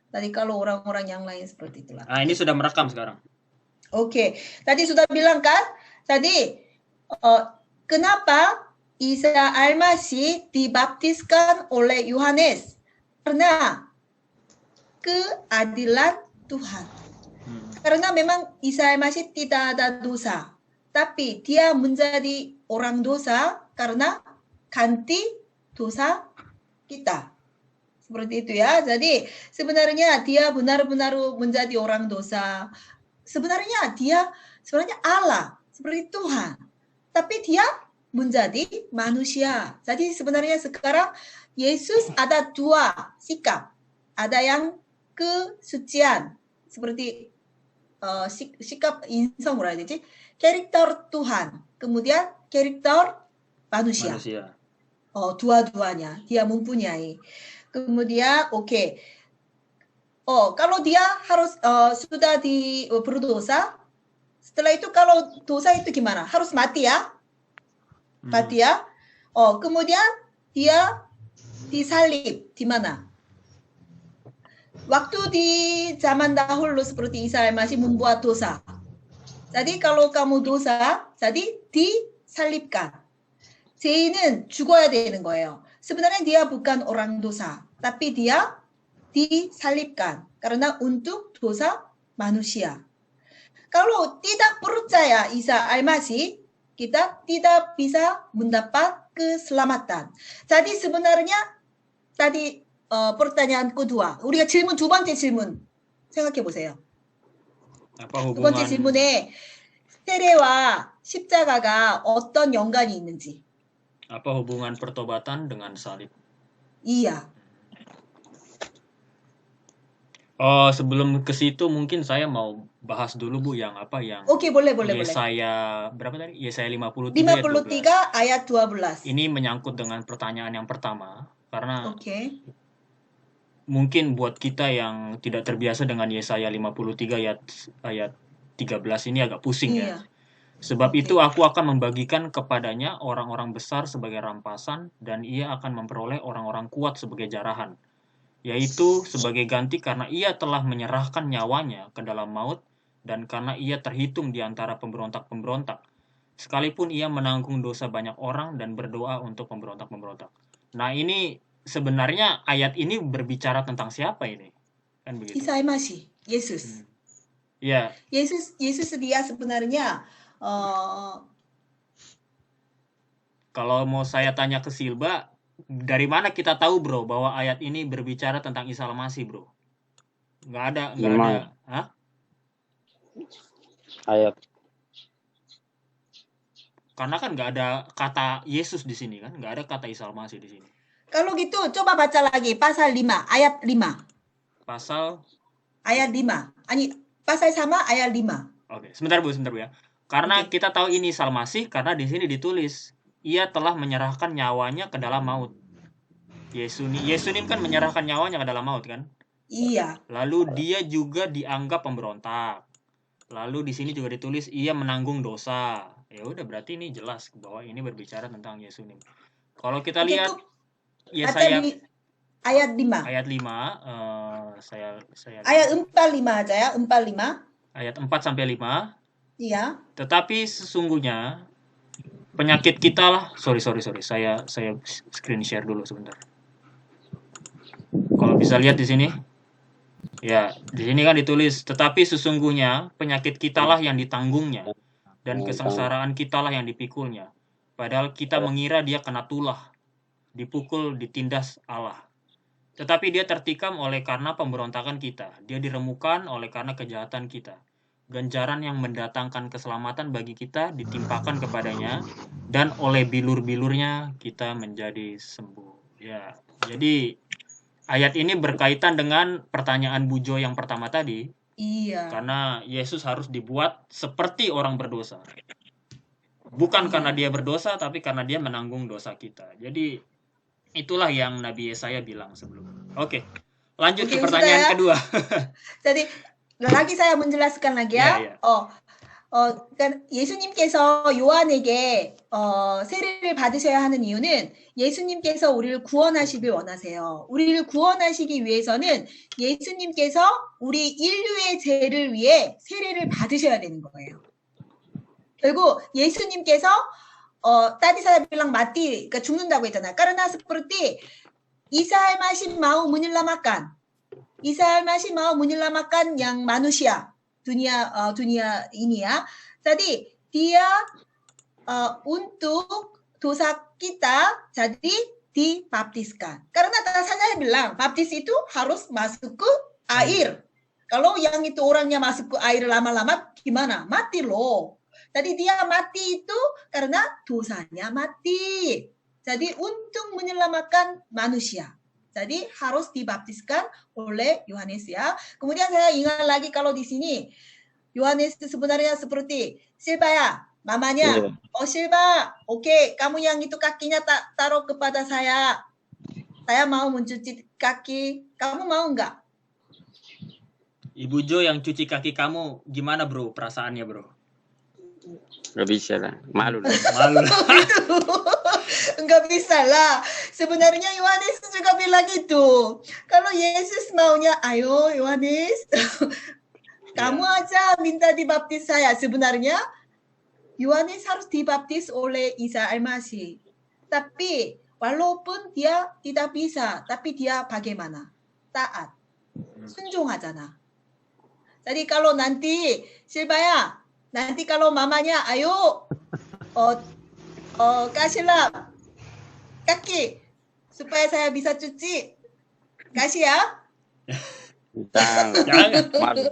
Tadi kalau orang-orang yang lain seperti itulah. Ah, ini sudah merekam sekarang. Oke, tadi sudah bilang kan? Tadi kenapa Isa Almasih dibaptiskan oleh Yohanes? Karena keadilan Tuhan. Karena memang Isa Almasih tidak ada dosa, tapi dia menjadi orang dosa karena ganti dosa kita. Seperti itu ya. Jadi sebenarnya dia benar-benar menjadi orang dosa. Sebenarnya dia Allah, seperti Tuhan. Tapi dia menjadi manusia. Jadi sebenarnya sekarang Yesus ada dua sikap. Ada yang kesucian, seperti sikap insan 뭐라 해야 되지? 캐릭터 Tuhan, kemudian karakter manusia. Dua-duanya dia mempunyai. Kemudian kalau dia harus sudah berdosa, setelah itu kalau dosa itu gimana? Harus mati ya? Mati ya? Kemudian dia disalib di mana? Waktu di zaman dahulu seperti Isa masih membuat dosa. Jadi kalau kamu dosa, jadi disalibkan. 죄인은 죽어야 되는 거예요. sebenarnya dia bukan orang dosa, tapi dia disalibkan karena untuk dosa manusia. Kalau tidak percaya Isa Almasih, kita tidak bisa mendapat keselamatan. Jadi sebenarnya tadi pertanyaan kedua, 우리가 질문 두 번째 질문 생각해 보세요. 두 번째 질문에 세례와 십자가가 어떤 연관이 있는지. Apa hubungan pertobatan dengan salib? Iya. Sebelum ke situ mungkin saya mau bahas dulu Bu yang Oke, boleh. Yesaya berapa tadi? Yesaya 53 ayat 12. Ini menyangkut dengan pertanyaan yang pertama karena mungkin buat kita yang tidak terbiasa dengan Yesaya 53 ayat 13 ini agak pusing ya. Sebab itu aku akan membagikan kepadanya orang-orang besar sebagai rampasan dan ia akan memperoleh orang-orang kuat sebagai jarahan, yaitu sebagai ganti karena ia telah menyerahkan nyawanya ke dalam maut dan karena ia terhitung di antara pemberontak-pemberontak, sekalipun ia menanggung dosa banyak orang dan berdoa untuk pemberontak-pemberontak. Nah, ini sebenarnya ayat ini berbicara tentang siapa ini? Kan begitu. Isa Almasih, Yesus. Ya. Yesus dia sebenarnya kalau mau saya tanya ke Silba, dari mana kita tahu bro bahwa ayat ini berbicara tentang Isa Almasih bro? Nggak ada. Hah? Ayat. Karena kan nggak ada kata Yesus di sini kan, nggak ada kata Isa Almasih di sini. Kalau gitu coba baca lagi pasal 5 ayat 5. Pasal ayat 5. Pasal sama ayat 5. Oke, sebentar Bu ya. Karena kita tahu ini Isa Almasih karena di sini ditulis ia telah menyerahkan nyawanya ke dalam maut. Yesunim kan menyerahkan nyawanya ke dalam maut kan? Iya. Lalu dia juga dianggap pemberontak. Lalu di sini juga ditulis ia menanggung dosa. Ya udah berarti ini jelas bahwa ini berbicara tentang Yesunim. Kalau kita lihat Yesaya ayat 5. Ayat 5 saya ayat 45 aja ya, 45. Ayat 4 sampai 5. Iya. Tetapi sesungguhnya penyakit kita lah. Sorry. Saya screen share dulu sebentar. Kalau bisa lihat di sini. Ya, di sini kan ditulis, tetapi sesungguhnya penyakit kita lah yang ditanggungnya dan kesengsaraan kita lah yang dipikulnya. Padahal kita mengira dia kena tulah, dipukul, ditindas Allah. Tetapi dia tertikam oleh karena pemberontakan kita. Dia diremukan oleh karena kejahatan kita. Ganjaran yang mendatangkan keselamatan bagi kita ditimpakan kepadanya, dan oleh bilur-bilurnya kita menjadi sembuh. Ya, jadi ayat ini berkaitan dengan pertanyaan Bu Jo yang pertama tadi. Iya. Karena Yesus harus dibuat seperti orang berdosa. Bukan karena dia berdosa, tapi karena dia menanggung dosa kita. Jadi itulah yang Nabi Yesaya bilang sebelumnya. Oke, lanjut ke pertanyaan kedua. Jadi lagi saya menjelaskan lagi ya. Ya. 그러니까 예수님께서 요한에게 세례를 받으셔야 하는 이유는 예수님께서 우리를 구원하시길 원하세요. 우리를 구원하시기 위해서는 예수님께서 우리 인류의 죄를 위해 세례를 받으셔야 되는 거예요. 결국 예수님께서 tadi saya bilang mati, 그러니까 죽는다고 했잖아요. Karena seperti Isa al-Masih mau menyelamatkan. Isa al-Masih mau menyelamatkan yang manusia. Dunia ini ya. Jadi dia untuk dosa kita jadi dibaptiskan. Karena saya bilang baptis itu harus masuk ke air. Kalau yang itu orangnya masuk ke air lama-lama gimana? Mati loh. Jadi dia mati itu karena dosanya mati. Jadi untuk menyelamatkan manusia. Jadi harus dibaptiskan oleh Yohanes ya. Kemudian saya ingat lagi kalau di sini Yohanes sebenarnya seperti Silvia, mamanya. Oh Silva, oke, kamu yang itu kakinya taruh kepada saya. Saya mau mencuci kaki. Kamu mau enggak? Ibu Jo yang cuci kaki kamu gimana bro perasaannya bro? Nggak bisa lah, malu lah. Malu lah. Enggak bisa lah. Sebenarnya Yohanes juga bilang gitu. Kalau Yesus maunya, ayo Yohanes, kamu aja minta dibaptis saya. Sebenarnya Yohanes harus dibaptis oleh Isa al-Masih. Tapi walaupun dia tidak bisa, tapi dia bagaimana? Taat. 순종하잖아. Jadi kalau nanti Silvia, nanti kalau mamanya, ayo, kasihlah kaki supaya saya bisa cuci. Kasih ya. Jangan. Malu.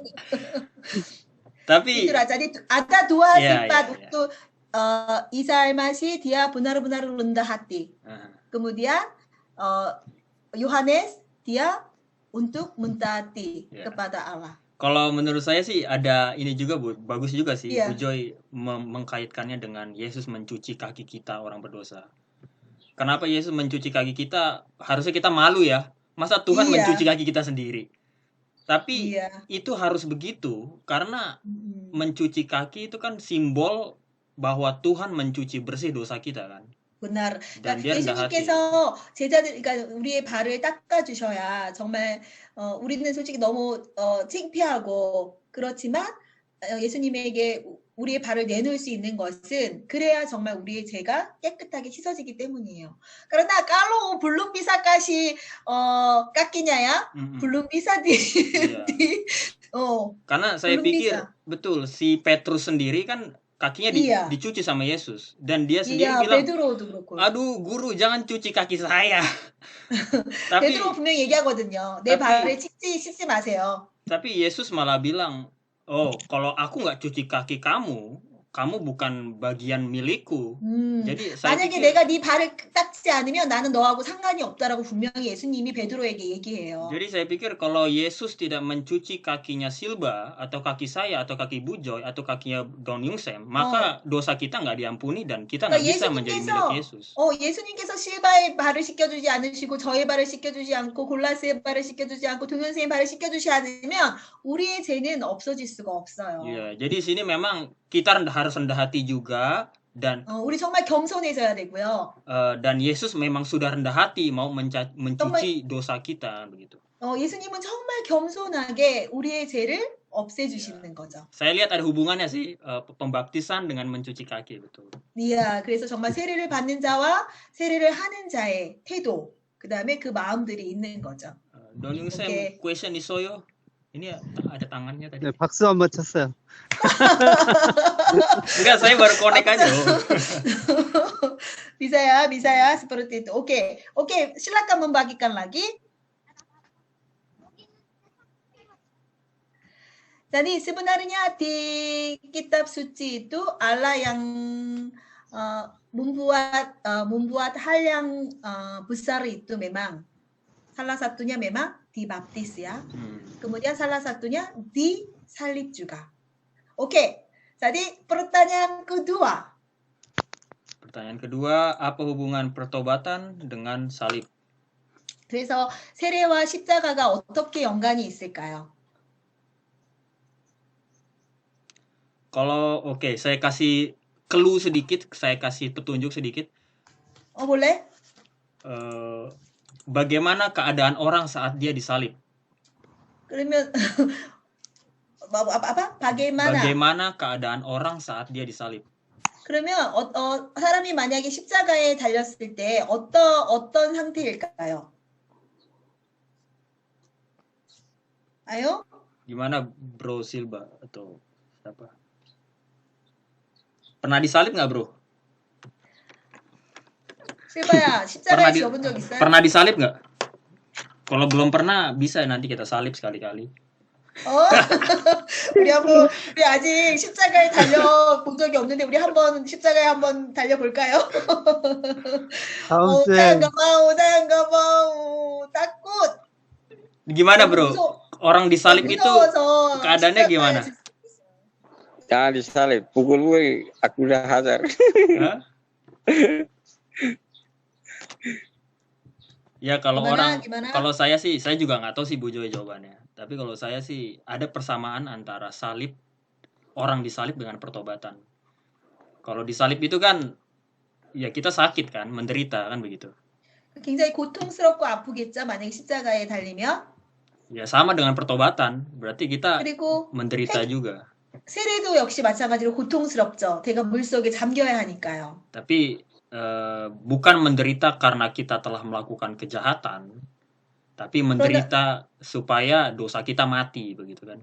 Tapi Itulah. Jadi ada dua sifat untuk Isa al-Masih, dia benar-benar rendah hati. Kemudian Yohanes, dia untuk mentaati kepada Allah. kalau menurut saya sih ada ini juga Bu, bagus juga sih Iya. Bu Joy mengkaitkannya dengan Yesus mencuci kaki kita orang berdosa. Kenapa Yesus mencuci kaki kita? Harusnya kita malu ya. Masa Tuhan Iya. mencuci kaki kita sendiri? Tapi Iya. itu harus begitu karena mencuci kaki itu kan simbol bahwa Tuhan mencuci bersih dosa kita kan. benar. Dan dia rendah hati. 예수님께서 제자들, 그러니까 우리의 발을 닦아주셔야 정말 우리는 솔직히 너무 창피하고 그렇지만 예수님에게 우리의 발을 내놓을 수 있는 것은 그래야 정말 우리의 죄가 깨끗하게 씻어지기 때문이에요. 그러나 kalau belum bisa kasih kakinya ya, belum bisa Karena saya belum pikir bisa. betul si Petrus sendiri kan kakinya Iya. dicuci sama Yesus dan dia sendiri iya, bilang, 베드로도 그렇고. aduh guru jangan cuci kaki saya. tapi 베드로 분명히 얘기하거든요. 내 발을 씻지 마세요. tapi Yesus malah bilang, oh kalau aku nggak cuci kaki kamu bukan bagian milikku. jadi saya 만약에 pikir 내가 네 발을 닦지 않으면 나는 너하고 상관이 없다라고 분명히 예수님이 베드로에게 얘기해요. jadi saya pikir kalau Yesus tidak mencuci kakinya Silba atau kaki saya atau kaki Bu Joy atau kakinya Don Yungsem, maka dosa kita nggak diampuni dan kita nggak bisa menjadi milik Yesus. 예수님께서 실바의 발을 씻겨주지 않으시고 저의 발을 씻겨주지 않고 골라스의 발을 씻겨주지 않고 동현생의 발을 씻겨주지 않으면 우리의 죄는 없어질 수가 없어요. Ya, jadi sini memang kita harus rendah hati juga dan 우리 정말 겸손해져야 되고요. dan Yesus memang sudah rendah hati mau mencuci dosa kita begitu. 예수님은 정말 겸손하게 우리의 죄를 없애주시는 거죠. Saya lihat ada hubungannya sih pembaptisan dengan mencuci kaki betul. 이야, 그래서 정말 세례를 받는 자와 세례를 하는 자의 태도, 그 다음에 그 마음들이 있는 거죠. Don Yungsem, 오케이. question isoyo. Ini ada tangannya tadi. 네, 박수 한번 쳤어요. Enggak, saya baru connect aja. bisa ya, seperti itu. Oke, silakan membagikan lagi. Jadi sebenarnya di kitab suci itu Allah yang membuat hal yang besar itu memang salah satunya memang dibaptis ya. Kemudian salah satunya disalib juga. Oke, jadi pertanyaan kedua. Pertanyaan kedua, apa hubungan pertobatan dengan salib? 그래서 세례와 십자가가 어떻게 연관이 있을까요? Kalau oke, saya kasih clue sedikit, saya kasih petunjuk sedikit. boleh? Bagaimana keadaan orang saat dia disalib? 그러면 apa? Bagaimana? Bagaimana keadaan orang saat dia disalib? 그러면 사람이 만약에 십자가에 달렸을 때 어떤 상태일까요? 아요? Gimana Bro Silva atau siapa? Pernah disalib nggak Bro? 실바야, 십자가에 접은 적 있어요? Pernah disalib nggak? Kalau belum pernah, bisa nanti kita salib sekali-kali. 우리 아직 십자가에 달려본 적이 없는데 우리 한번 십자가에 한번 달려볼까요? 다음 sayang nggak mau, takut. Gimana Bro? Orang disalib itu 무서워서 keadaannya 십자가에 gimana? Jangan disalib, pukul gue, aku udah hajar. Hah? Ya kalau gimana? kalau saya sih, saya juga nggak tahu sih Bu Joy jawabannya. Tapi kalau saya sih ada persamaan antara salib, orang disalib dengan pertobatan. Kalau disalib itu kan, ya kita sakit kan, menderita kan begitu. 굉장히 고통스럽고 아프겠죠, 만약에 십자가에 달리면. Ya sama dengan pertobatan, berarti kita 그리고 menderita juga. 세례도 역시 마찬가지로 고통스럽죠. 대가 물속에 잠겨야 하니까요. Tapi bukan menderita karena kita telah melakukan kejahatan, tapi menderita supaya dosa kita mati, begitu kan?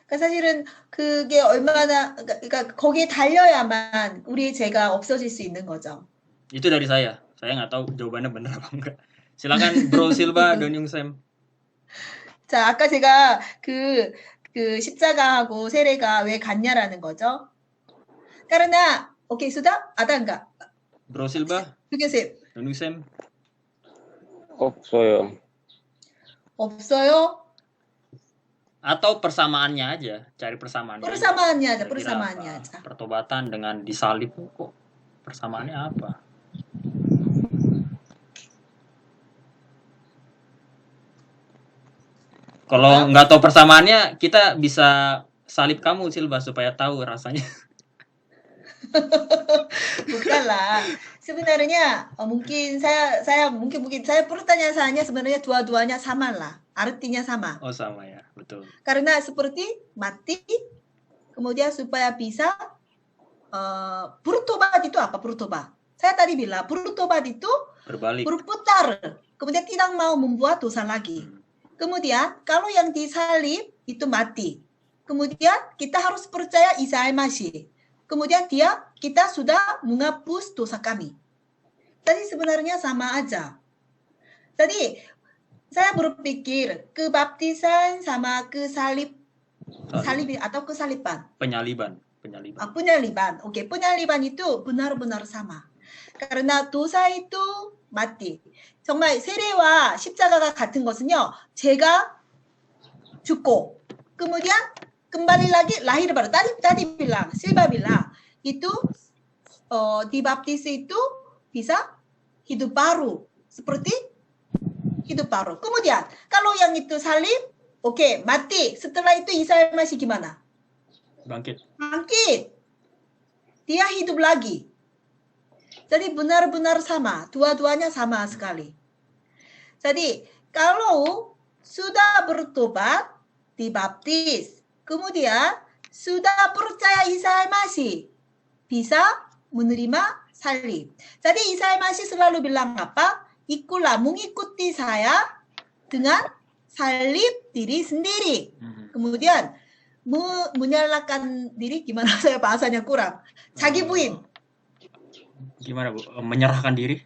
그러니까 사실은 그게 얼마나 그러니까 거기에 달려야만 우리의 죄가 없어질 수 있는 거죠. Itu dari saya. Saya nggak tahu jawabannya benar apa enggak. Silakan Bro Silva dan Yung Sam. 자, 아까 제가 그 십자가하고 세례가 왜 같냐라는 거죠. Karena, oke, sudah? Ada enggak? Bro Silva 교수님, dan Yung Sam. 없어요. 없어요? Atau persamaannya aja, cari persamaannya. Persamaannya aja, Kira-kira persamaannya apa? aja. Pertobatan dengan disalib kok persamaannya apa? Kalau nggak tahu persamaannya, kita bisa salib kamu Silva supaya tahu rasanya. Bukanlah. Sebenarnya mungkin saya mungkin saya pertanyaannya sebenarnya dua-duanya sama lah. Artinya sama. Oh sama ya, betul. Karena seperti mati, kemudian supaya bisa bertobat itu apa bertobat? Saya tadi bilang bertobat itu Berbalik. berputar, kemudian tidak mau membuat dosa lagi. Kemudian kalau yang disalib itu mati. Kemudian kita harus percaya Isa Al-Masih. Kemudian kita sudah menghapus dosa kami. Tadi sebenarnya sama aja. Tadi saya berpikir kebaptisan sama salib atau kesaliban. Penyaliban. Penyaliban. Oke, penyaliban itu benar-benar sama. karena 도사 itu mati. 정말 세례와 십자가가 같은 것은요. 제가 죽고 kemudian kembali lagi lahir baru. Tadi bilang, Silva bilang itu dibaptis itu bisa hidup baru. Seperti hidup baru. Kemudian kalau yang itu salib, oke, mati. Setelah itu Isa Al-Masih gimana? Bangkit. Dia hidup lagi. Jadi benar-benar sama. Dua-duanya sama sekali. Jadi kalau sudah bertobat, dibaptis, kemudian sudah percaya Isa Al-Masih, bisa menerima salib. Jadi Isa Al-Masih selalu bilang apa? Ikutlah, mengikuti saya dengan salib diri sendiri. Kemudian menyalahkan diri, gimana saya bahasanya kurang. 자기 부인. Gimana Bu? Menyerahkan diri?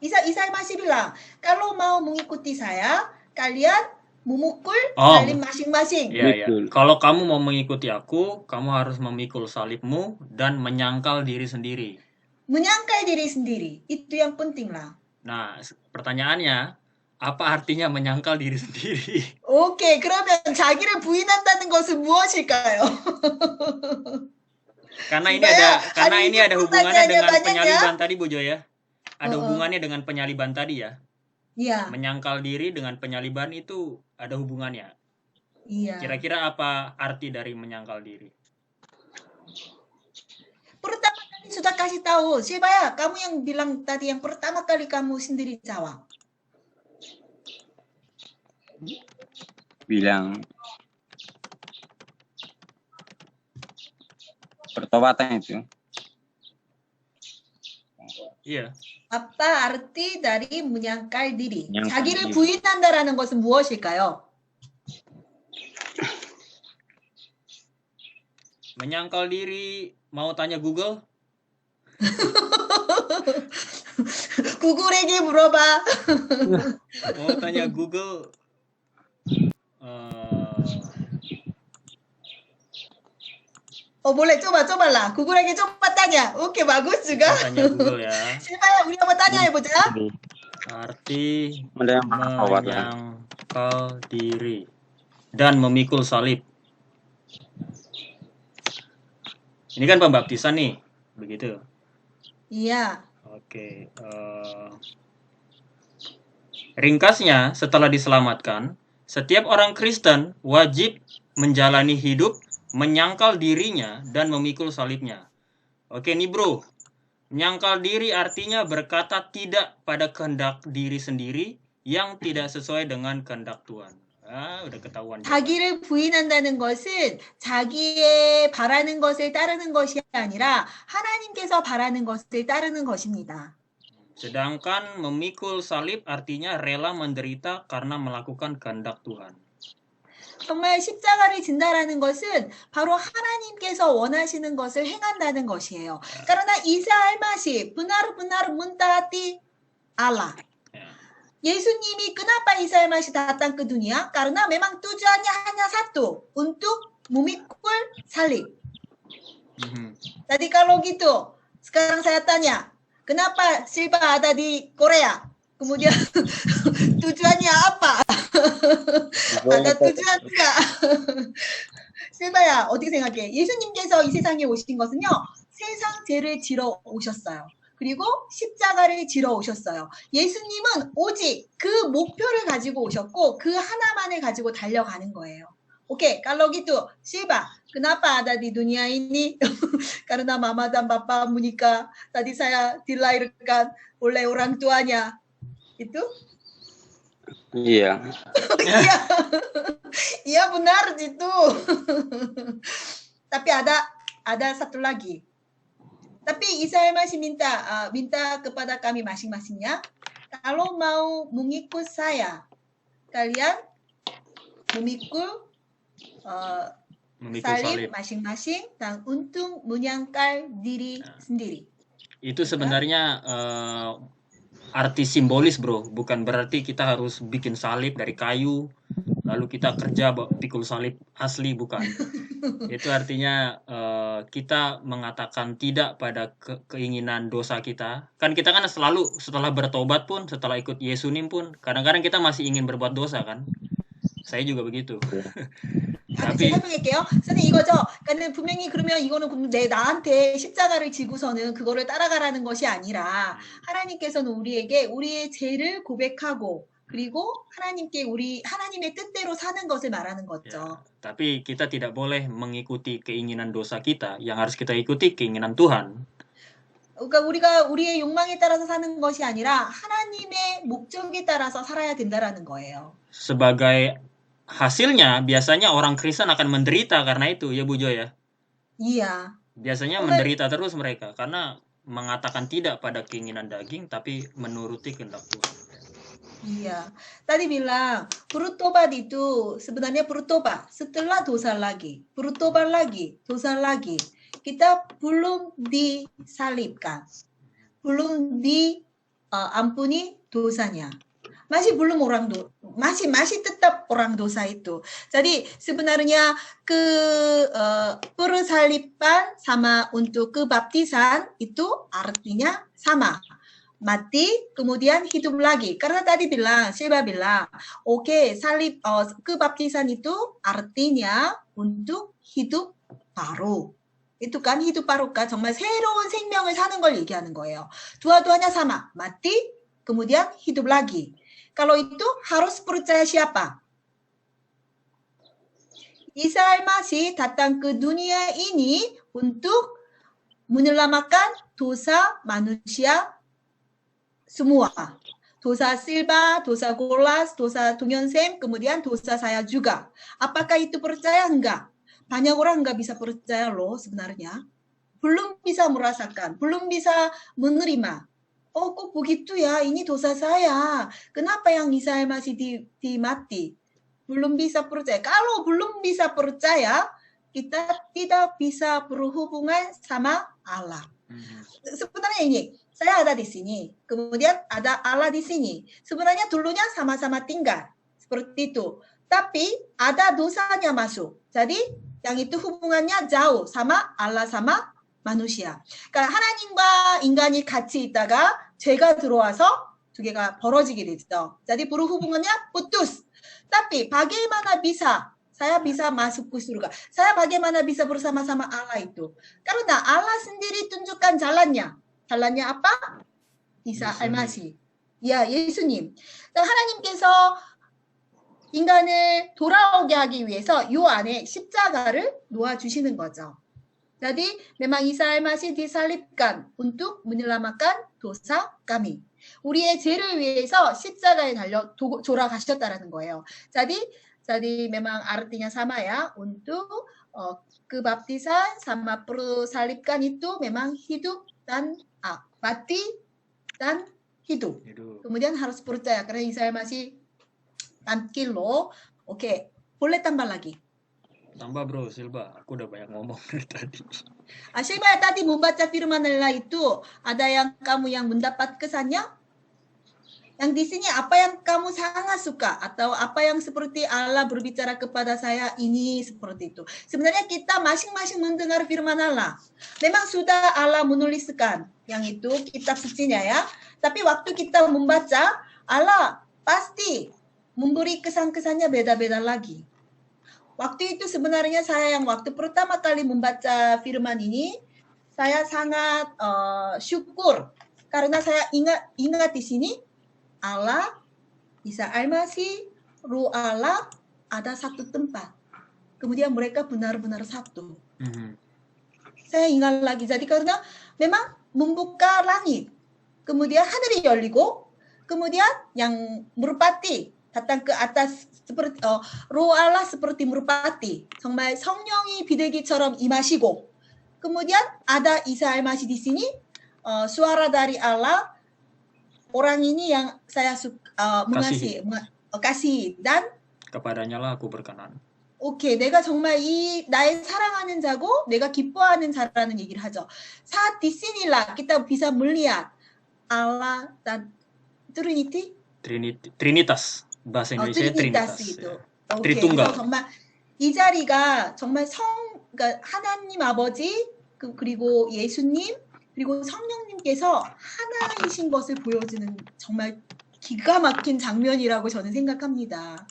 Isa Al-Masih bilang, kalau mau mengikuti saya, kalian memukul salib masing-masing. Iya. Kalau kamu mau mengikuti aku, kamu harus memikul salibmu dan menyangkal diri sendiri. Menyangkal diri sendiri, itu yang penting lah. Nah, pertanyaannya, apa artinya menyangkal diri sendiri? 오케이, 그러면 자기를 부인한다는 것은 무엇일까요? Karena ini ada hubungannya dengan penyaliban tadi, Bu Jo ya. Ada hubungannya dengan penyaliban tadi ya. Iya. Menyangkal diri dengan penyaliban itu ada hubungannya. Iya. Kira-kira apa arti dari menyangkal diri? Pertama kali sudah kasih tahu. Siapa ya? Kamu yang bilang tadi yang pertama kali kamu sendiri jawab. Bilang pertobatan itu. Iya. apa arti dari menyangkal diri? menyangkal 자기를 diri. 부인한다라는 것은 무엇일까요? Menyangkal diri, mau tanya Google? 구글에게 물어봐. Mau tanya Google? boleh coba lah. 구글에게 coba tanya. Oke, bagus juga. Tanya Google ya. Siapa 우리 한번 tanya 해보자. Arti Pertobatan. menyangkal diri dan memikul salib. Ini kan pembaptisan nih, begitu. Iya. Oke. Ringkasnya, setelah diselamatkan, setiap orang Kristen wajib menjalani hidup menyangkal dirinya dan memikul salibnya. Oke nih bro, menyangkal diri artinya berkata tidak pada kehendak diri sendiri yang tidak sesuai dengan kehendak Tuhan. Udah ketahuan. 자기를 부인한다는 것은 자기의 바라는 것을 따르는 것이 아니라 하나님께서 바라는 것을 따르는 것입니다. Sedangkan memikul salib artinya rela menderita karena melakukan kehendak Tuhan. 정말 십자가를 진다라는 것은 바로 하나님께서 원하시는 것을 행한다는 것이에요. Karena Isa almasih benar-benar mentaati Allah. 예수님이 kenapa Isa almasih datang ke dunia? Karena memang tujuannya hanya satu, untuk memikul salib. Tadi kalau gitu, sekarang saya tanya, kenapa Silva ada di Korea? Kemudian tujuannya apa? ada tujuan enggak? 실바야, 어떻게 생각해? 예수님께서 이 세상에 오신 것은요, 세상 죄를 지러 오셨어요. 그리고 십자가를 지러 오셨어요. 예수님은 오직 그 목표를 가지고 오셨고, 그 하나만을 가지고 달려가는 거예요. Oke, kalau gitu, Silva, kenapa ada di dunia ini? Karena mama dan papa menikah. Tadi saya dilahirkan oleh orang tuanya. Itu? Iya. Iya. Iya benar itu. Tapi ada satu lagi. Tapi Isa masih minta kepada kami masing-masingnya, kalau mau mengikut saya, kalian memikul salib masing-masing dan untuk menyangkal diri sendiri. Itu sebenarnya arti simbolis bro, bukan berarti kita harus bikin salib dari kayu lalu kita kerja pikul salib asli, bukan. Itu artinya kita mengatakan tidak pada keinginan dosa kita. Kan kita kan selalu setelah bertobat pun, setelah ikut Yesunim pun, kadang-kadang kita masih ingin berbuat dosa kan. Saya juga begitu. 제가 설명할게요. 선생님 이거죠. 그러니까 분명히 그러면 이거는 나한테 십자가를 지고서는 그거를 따라가라는 것이 아니라 하나님께서는 우리에게 우리의 죄를 고백하고 그리고 하나님의 뜻대로 사는 것을 말하는 거죠. Tapi kita tidak boleh mengikuti keinginan dosa kita. Yang harus kita ikuti keinginan Tuhan. 그러니까 우리가 우리의 욕망에 따라서 사는 것이 아니라 하나님의 목적에 따라서 살아야 된다라는 거예요. Sebagai hasilnya biasanya orang Kristen akan menderita karena itu, ya Bu Jo ya. Iya. Biasanya menderita terus mereka karena mengatakan tidak pada keinginan daging tapi menuruti kehendak Tuhan. Iya. Tadi bilang bertobat itu sebenarnya bertobat setelah dosa lagi, bertobat lagi, dosa lagi. Kita belum disalibkan, belum diampuni dosanya. Masih belum masih tetap orang dosa itu. Jadi sebenarnya persaliban sama untuk kebaptisan itu artinya sama. Mati kemudian hidup lagi. Karena tadi Silva bilang, oke, salib kebaptisan itu artinya untuk hidup baru. itu kan hidup baru kan 정말 새로운 생명을 사는 걸 얘기하는 거예요. dua-duanya sama, mati kemudian hidup lagi. Kalau itu harus percaya siapa? Isa al-Masih datang ke dunia ini untuk menyelamatkan dosa manusia semua. Dosa Silva, dosa Golas, dosa Dongyonsem, kemudian dosa saya juga. Apakah itu percaya? Enggak. Banyak orang enggak bisa percaya loh sebenarnya. Belum bisa merasakan, belum bisa menerima. Oh kok begitu ya, ini dosa saya. Kenapa yang saya masih dimati? Belum bisa percaya. Kalau belum bisa percaya, kita tidak bisa berhubungan sama Allah. Sebenarnya ini, saya ada di sini, kemudian ada Allah di sini. Sebenarnya dulunya sama-sama tinggal, seperti itu. Tapi ada dosanya masuk. Jadi yang itu hubungannya jauh sama Allah sama manusia. 그러니까 하나님과 인간이 같이 있다가 죄가 들어와서 두 개가 벌어지게 됐죠. Jadi berhubungannya putus. Tapi bagaimana bisa saya bisa masuk ke surga? Saya bagaimana bisa bersama-sama Allah itu? Karena Allah sendiri tunjukkan jalannya. 자란냐 아빠? 이사 알마시. 야, 예수님. 하나님께서 인간을 돌아오게 하기 위해서 요 안에 십자가를 놓아 주시는 거죠. Jadi memang Isa Al-Masih disalibkan untuk menyelamatkan dosa kami. 우리의 죄를 위해서 십자가에 달려 돌아가셨다라는 거예요. Jadi memang artinya sama ya. Untuk kebaptisan sama persalibkan itu memang hidup dan mati dan hidup. Kemudian harus percaya karena Isa Al-Masih tampil loh. Oke, boleh tambah lagi. Tambah bro, Silva. Aku udah banyak ngomong dari tadi. Silva tadi membaca firman Allah itu, ada yang kamu yang mendapat kesannya? Yang di sini apa yang kamu sangat suka atau apa yang seperti Allah berbicara kepada saya ini seperti itu. Sebenarnya kita masing-masing mendengar firman Allah. Memang sudah Allah menuliskan yang itu kitab sucinya ya. Tapi waktu kita membaca, Allah pasti memberi kesan-kesannya beda-beda lagi. Waktu itu sebenarnya saya yang waktu pertama kali membaca firman ini, saya sangat syukur karena saya ingat di sini Allah, Isa Al-Masih, Ruh Allah ada satu tempat. Kemudian mereka benar-benar satu. Saya ingat lagi. Jadi karena memang membuka langit. Kemudian ha늘이 열리고, kemudian yang merpati datang ke atas seperti Roh Allah seperti merpati. 정말 성령이 비둘기처럼 임하시고, kemudian ada Isa Al-Masih di sini, suara dari Allah. Orang ini yang saya kasih dan kepadanya lah aku berkenan. 오케이, 내가 정말 이 나의 사랑하는 자고 내가 기뻐하는 자라는 얘기를 하죠. Saat di sinilah kita bisa melihat Allah dan Trinitas. bahasa Indonesia Trinitas. itu. Ya. Tritunggal. 정말 이 자리가 정말 그러니까 하나님 아버지 그리고 예수님 그리고 성령님께서 하나이신 것을 보여주는 정말 기가 막힌 장면이라고 저는 생각합니다.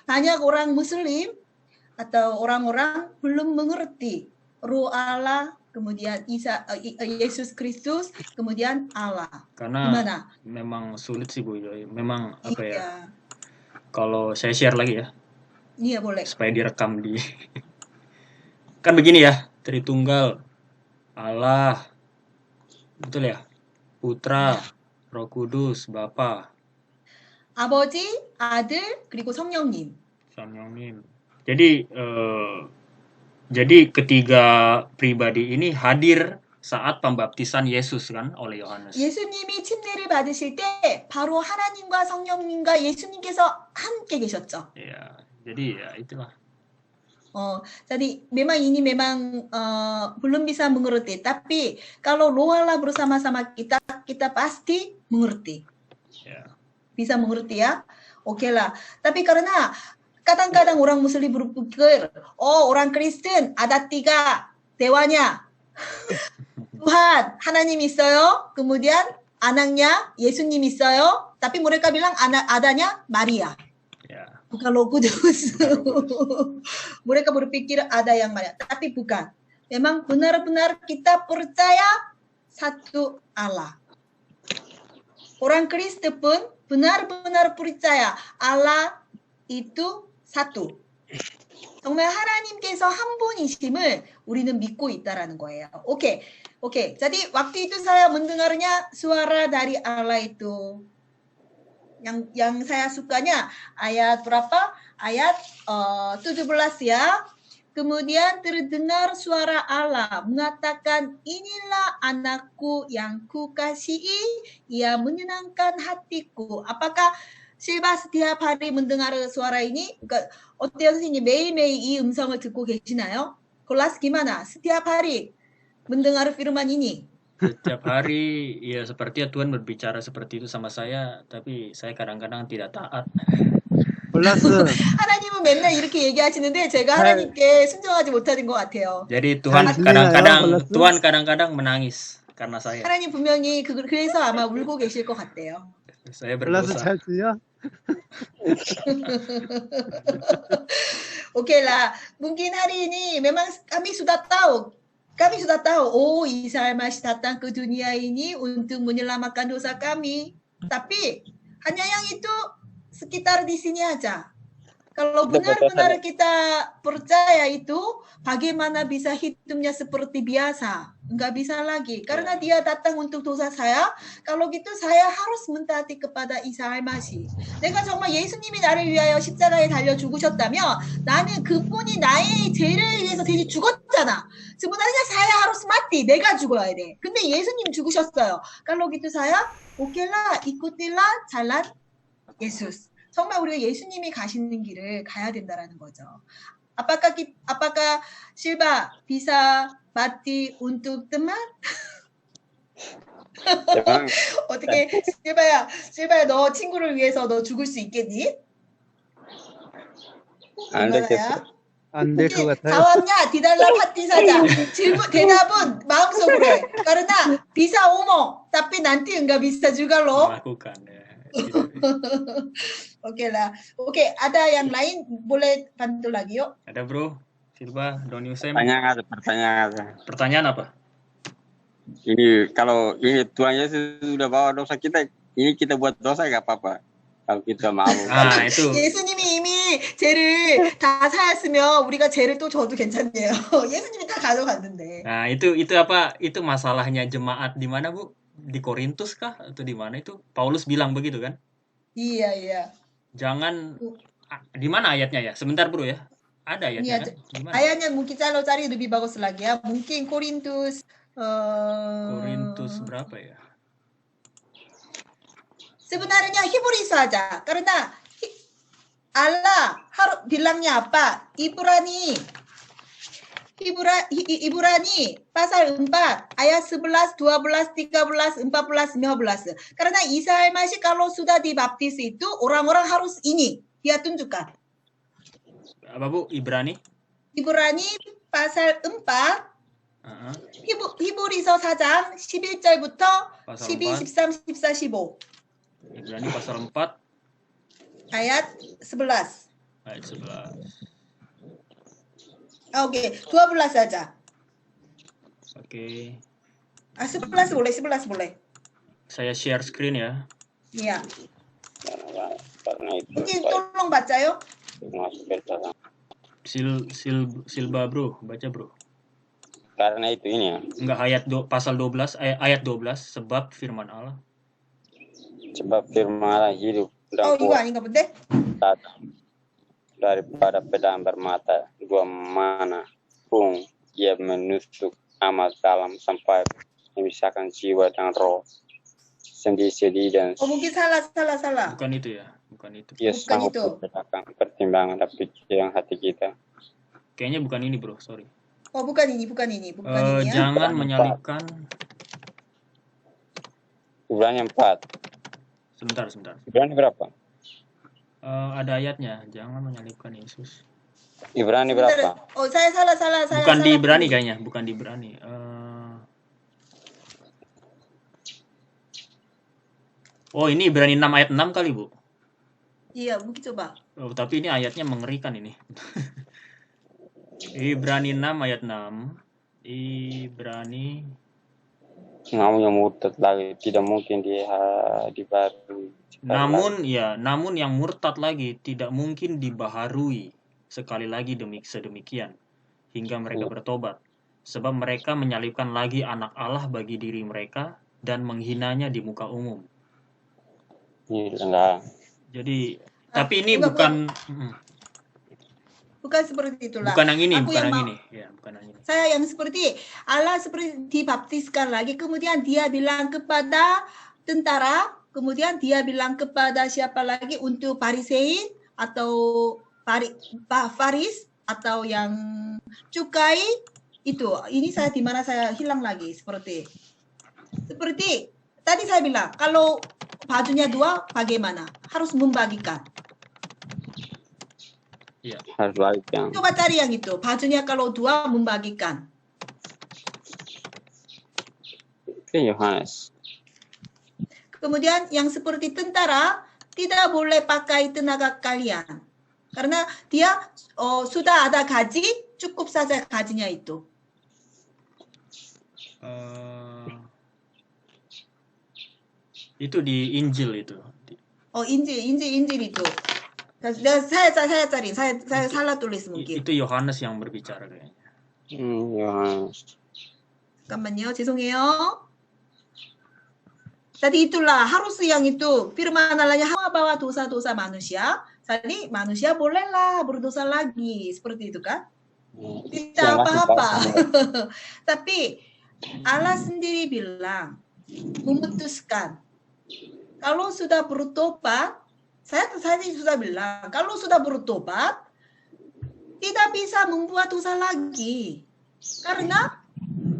만약 orang Muslim atau orang-orang belum mengerti Roh Allah, kemudian Yesus Kristus, kemudian Allah. Karena gimana? Memang sulit sih Bu Joy. Memang apa iya. ya? Kalau saya share lagi ya. Iya boleh. Supaya direkam di. Kan begini ya, Tritunggal, Allah, betul ya? Putra, Roh Kudus, Bapa. 아버지, 아들, 그리고 성령님. 성령님. Jadi ketiga pribadi ini hadir saat pembaptisan Yesus kan oleh Yohanes. 예수님이 침례를 받으실 때 바로 하나님과 성령님과 예수님께서 함께 계셨죠. Ya, jadi ya itulah. Jadi memang ini memang belum bisa mengerti. Tapi kalau Roh Allah bersama-sama kita pasti mengerti. Ya. Bisa mengerti ya? Oke lah. Tapi karena kadang-kadang orang Muslim berpikir, orang Kristen ada 3 dewanya. Tuhan, 하나님 있어요. kemudian anaknya 예수님 있어요. Tapi mereka bilang adanya Maria. Ya. Bukan Roh Kudus. Mereka berpikir ada yang Maria, tapi bukan. Memang benar-benar kita percaya satu Allah. Orang Kristen pun benar-benar percaya Allah itu satu. 정말 정말 하나님께서 한 분이심을 우리는 믿고 있다라는 거예요. Oke, oke. Jadi waktu itu saya mendengarnya suara dari Allah itu. Yang saya sukanya ayat berapa? Ayat 17 ya. Kemudian terdengar suara Allah mengatakan, inilah anakku yang kukasihi, ia menyenangkan hatiku. Apakah 실바 setiap hari mendengar suara ini? 어때요, 선생님? 매일매일 이 음성을 듣고 계시나요? Kelas gimana? Setiap hari mendengar firman ini. Setiap hari ya sepertinya Tuhan berbicara seperti itu sama saya, tapi saya kadang-kadang tidak taat. 플러스 하나님은 맨날 이렇게 얘기하시는데 제가 하나님께 순종하지 못하는 것 같아요. Jadi Tuhan 잘 kadang-kadang 들리나요, Tuhan kadang-kadang menangis karena saya. 하나님 분명히 그래서 아마 울고 계실 것 같대요. Saya 플러스 berdosa. 잘 들려? Oke lah, mungkin hari ini memang kami sudah tahu, oh Isa Al-Masih datang ke dunia ini untuk menyelamatkan dosa kami. Tapi hanya yang itu sekitar di sini aja. Kalau benar-benar kita percaya itu, bagaimana bisa hidupnya seperti biasa? Enggak bisa lagi. Karena dia datang untuk dosa saya, kalau gitu saya harus mentaati kepada Isa Al-Masih. 내가 정말 예수님이 나를 위하여 십자가에 달려 죽으셨다면 나는 그분이 나의 죄를 위해서 대신 죽었잖아. sebenarnya saya harus mati, 내가 죽어야 돼. 근데 예수님 죽으셨어요. kalau gitu saya, oke lah, ikutilah jalan Yesus. 정말 우리가 예수님이 가시는 길을 가야 된다라는 거죠. apakah 실바 bisa mati untuk teman? 어떻게 실바야 너 친구를 위해서 너 죽을 수 있겠니? 안 되겠어. 안 될 것 같아요. jawabnya di dalam hati saja. 대답은 마음속으로 해. karena bisa omong, tapi nanti enggak bisa juga loh. Melakukan ya. Oke lah. Oke, ada yang lain boleh bantu lagi yuk. Ada bro, Silva, Don Yusem. Pertanyaan ada. Pertanyaan apa? Ini kalau ini Tuhan Yesus sudah bawa dosa kita, ini kita buat dosa nggak apa-apa. Kalau kita mau. Ah itu. 예수님이 이미 죄를 다 사했으면 우리가 죄를 또 져도 괜찮네요. 예수님이 다 가져갔는데. Nah itu apa? Itu masalahnya jemaat di mana bu? Di Korintus kah atau di mana itu? Paulus bilang begitu kan? Iya. Jangan di mana ayatnya ya? Sebentar bro ya. Ada ayatnya kan? Di mana? Ayatnya mungkin kalau cari lebih bagus lagi ya. Mungkin Korintus Korintus berapa ya? sebenarnya Hiburiso aja. Karena Allah harus bilangnya apa? Ibrani pasal 4 ayat 11, 12, 13, 14, 15. Karena Isa Al-Masih kalau sudah dibaptis itu orang-orang harus ini dia tunjukkan. Apa bu? Ibrani pasal 4 히브리서 4장 11절부터 12, 13, 14, 15 Ibrani pasal 4 ayat 11. ayat 11. Oke, 12 saja. Oke. 11 boleh. Saya share screen ya. Iya. Karena itu. Mungkin tolong baca yuk. Masuk ke dalam. Silba bro, baca bro. Karena itu ini ya. Enggak pasal 12 ayat 12 sebab firman Allah. Sebab firman Allah hidup dan 이거 아닌가 본데? kuat daripada pedang bermata dua mana pun ia menusuk amat dalam sampai memisahkan jiwa dan roh, sendi-sendi dan mungkin salah. Bukan itu ya, bukan itu. ia Bukan sanggup itu. membedakan pertimbangan dan pikiran hati kita. Kayaknya bukan ini bro, sorry. bukan ini ya. Jangan menyalibkan. Ibrani 4. Sebentar. Ibrani berapa? Ada ayatnya, jangan menyalibkan Yesus. Ibrani berapa? saya salah. Bukan di Ibrani kayaknya, bukan di Ibrani. Oh ini Ibrani 6 ayat 6 kali bu. Iya, mungkin coba. Oh, tapi ini ayatnya mengerikan ini. Ibrani 6 ayat 6. Ibrani. Namun yang murtad lagi tidak mungkin dibaharui. Namun yang murtad lagi tidak mungkin dibaharui sekali lagi sedemikian, hingga mereka bertobat. Sebab mereka menyalibkan lagi anak Allah bagi diri mereka dan menghinanya di muka umum. Enggak. Jadi, tapi ini bukan bukan seperti itulah. bukan yang ini, Aku bukan yang yang mau- ini. Ya, bukan yang ini. Saya yang seperti Allah seperti dibaptiskan lagi, kemudian dia bilang kepada tentara, kemudian dia bilang kepada siapa lagi untuk Farisein atau Faris atau yang cukai itu. Ini saya di mana saya hilang lagi seperti tadi saya bilang kalau bajunya 2 bagaimana? Harus membagikan. Iya. Harus bagikan. Coba cari yang itu. Bajunya kalau 2 membagikan. Itu Yohanes. Kemudian yang seperti tentara tidak boleh pakai tenaga kalian. Karena dia sudah ada gaji, cukup saja gajinya itu. Itu di Injil itu. Injil itu. Saya cari, saya salah tulis mungkin. Itu Yohanes yang berbicara kayaknya. Yohanes. 잠깐만요, 죄송해요. Tadi itulah harus yang itu. Firman Allahnya bawa dosa-dosa manusia. Jadi manusia bolehlah berdosa lagi. Seperti itu kan? Tidak apa-apa. Tapi Allah sendiri bilang, memutuskan. Kalau sudah bertobat, saya sudah bilang, kalau sudah bertobat, tidak bisa membuat dosa lagi. Karena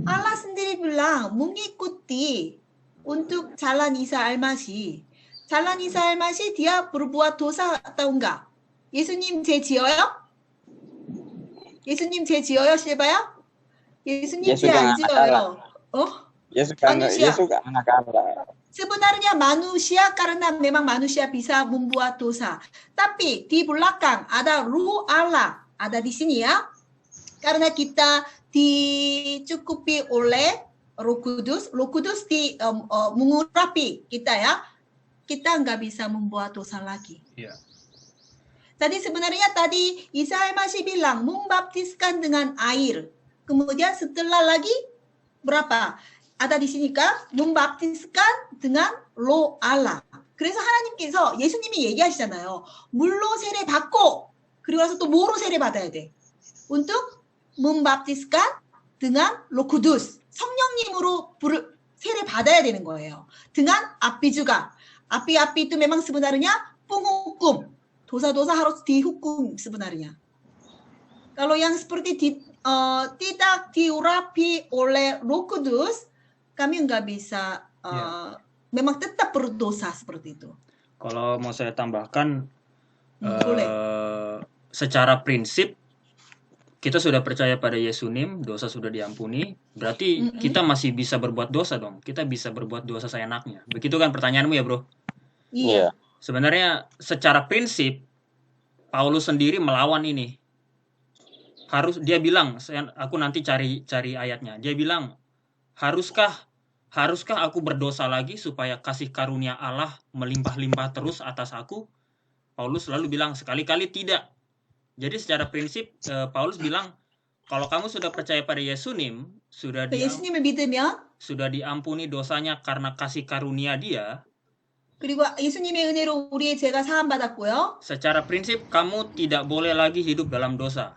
Allah sendiri bilang, mengikuti untuk jalan Isa Al-Masih. Jalan Isa Al-Masih dia berbuat dosa atau enggak? 예수님 죄 지어요? 예수님 죄 지어요, 실바야? 예수님 죄 안 지어요. Yesus Manusia. anak Allah. Sebenarnya manusia karena memang manusia bisa membuat dosa. Tapi di belakang ada Ruh Allah. Ada di sini ya. Karena kita dicukupi oleh Roh Kudus mengurapi kita ya. Kita nggak bisa membuat dosa lagi. Iya. Tadi sebenarnya tadi Isa Al-Masih bilang membaptiskan dengan air. Kemudian setelah lagi berapa? Ada di sini kah? membaptiskan dengan Roh Allah. 그래서 하나님께서 예수님이 얘기하시잖아요. 물로 세례 받고 그리고 와서 또 뭐로 세례 받아야 돼? untuk membaptiskan dengan Roh Kudus. 성령님으로 세례 받아야 되는 거예요. dengan api juga. Api itu memang sebenarnya penghukum. Dosa-dosa harus dihukum sebenarnya. Kalau yang seperti tidak diurapi oleh Roh Kudus, kami nggak bisa memang tetap berdosa seperti itu. Kalau mau saya tambahkan, Boleh. Secara prinsip kita sudah percaya pada Yesunim, dosa sudah diampuni, berarti kita masih bisa berbuat dosa dong. Kita bisa berbuat dosa seenaknya. Begitu kan pertanyaanmu ya, Bro? Iya. Sebenarnya secara prinsip Paulus sendiri melawan ini. Dia bilang, aku nanti cari ayatnya. Dia bilang, haruskah aku berdosa lagi supaya kasih karunia Allah melimpah-limpah terus atas aku? Paulus selalu bilang sekali-kali tidak. Jadi secara prinsip Paulus bilang, kalau kamu sudah percaya pada Yesunim, 예수님을 믿으면 sudah diampuni dosanya karena kasih karunia Dia. 그리고 예수님의 은혜로 우리의 죄가 사함 받았고요. Secara prinsip kamu tidak boleh lagi hidup dalam dosa.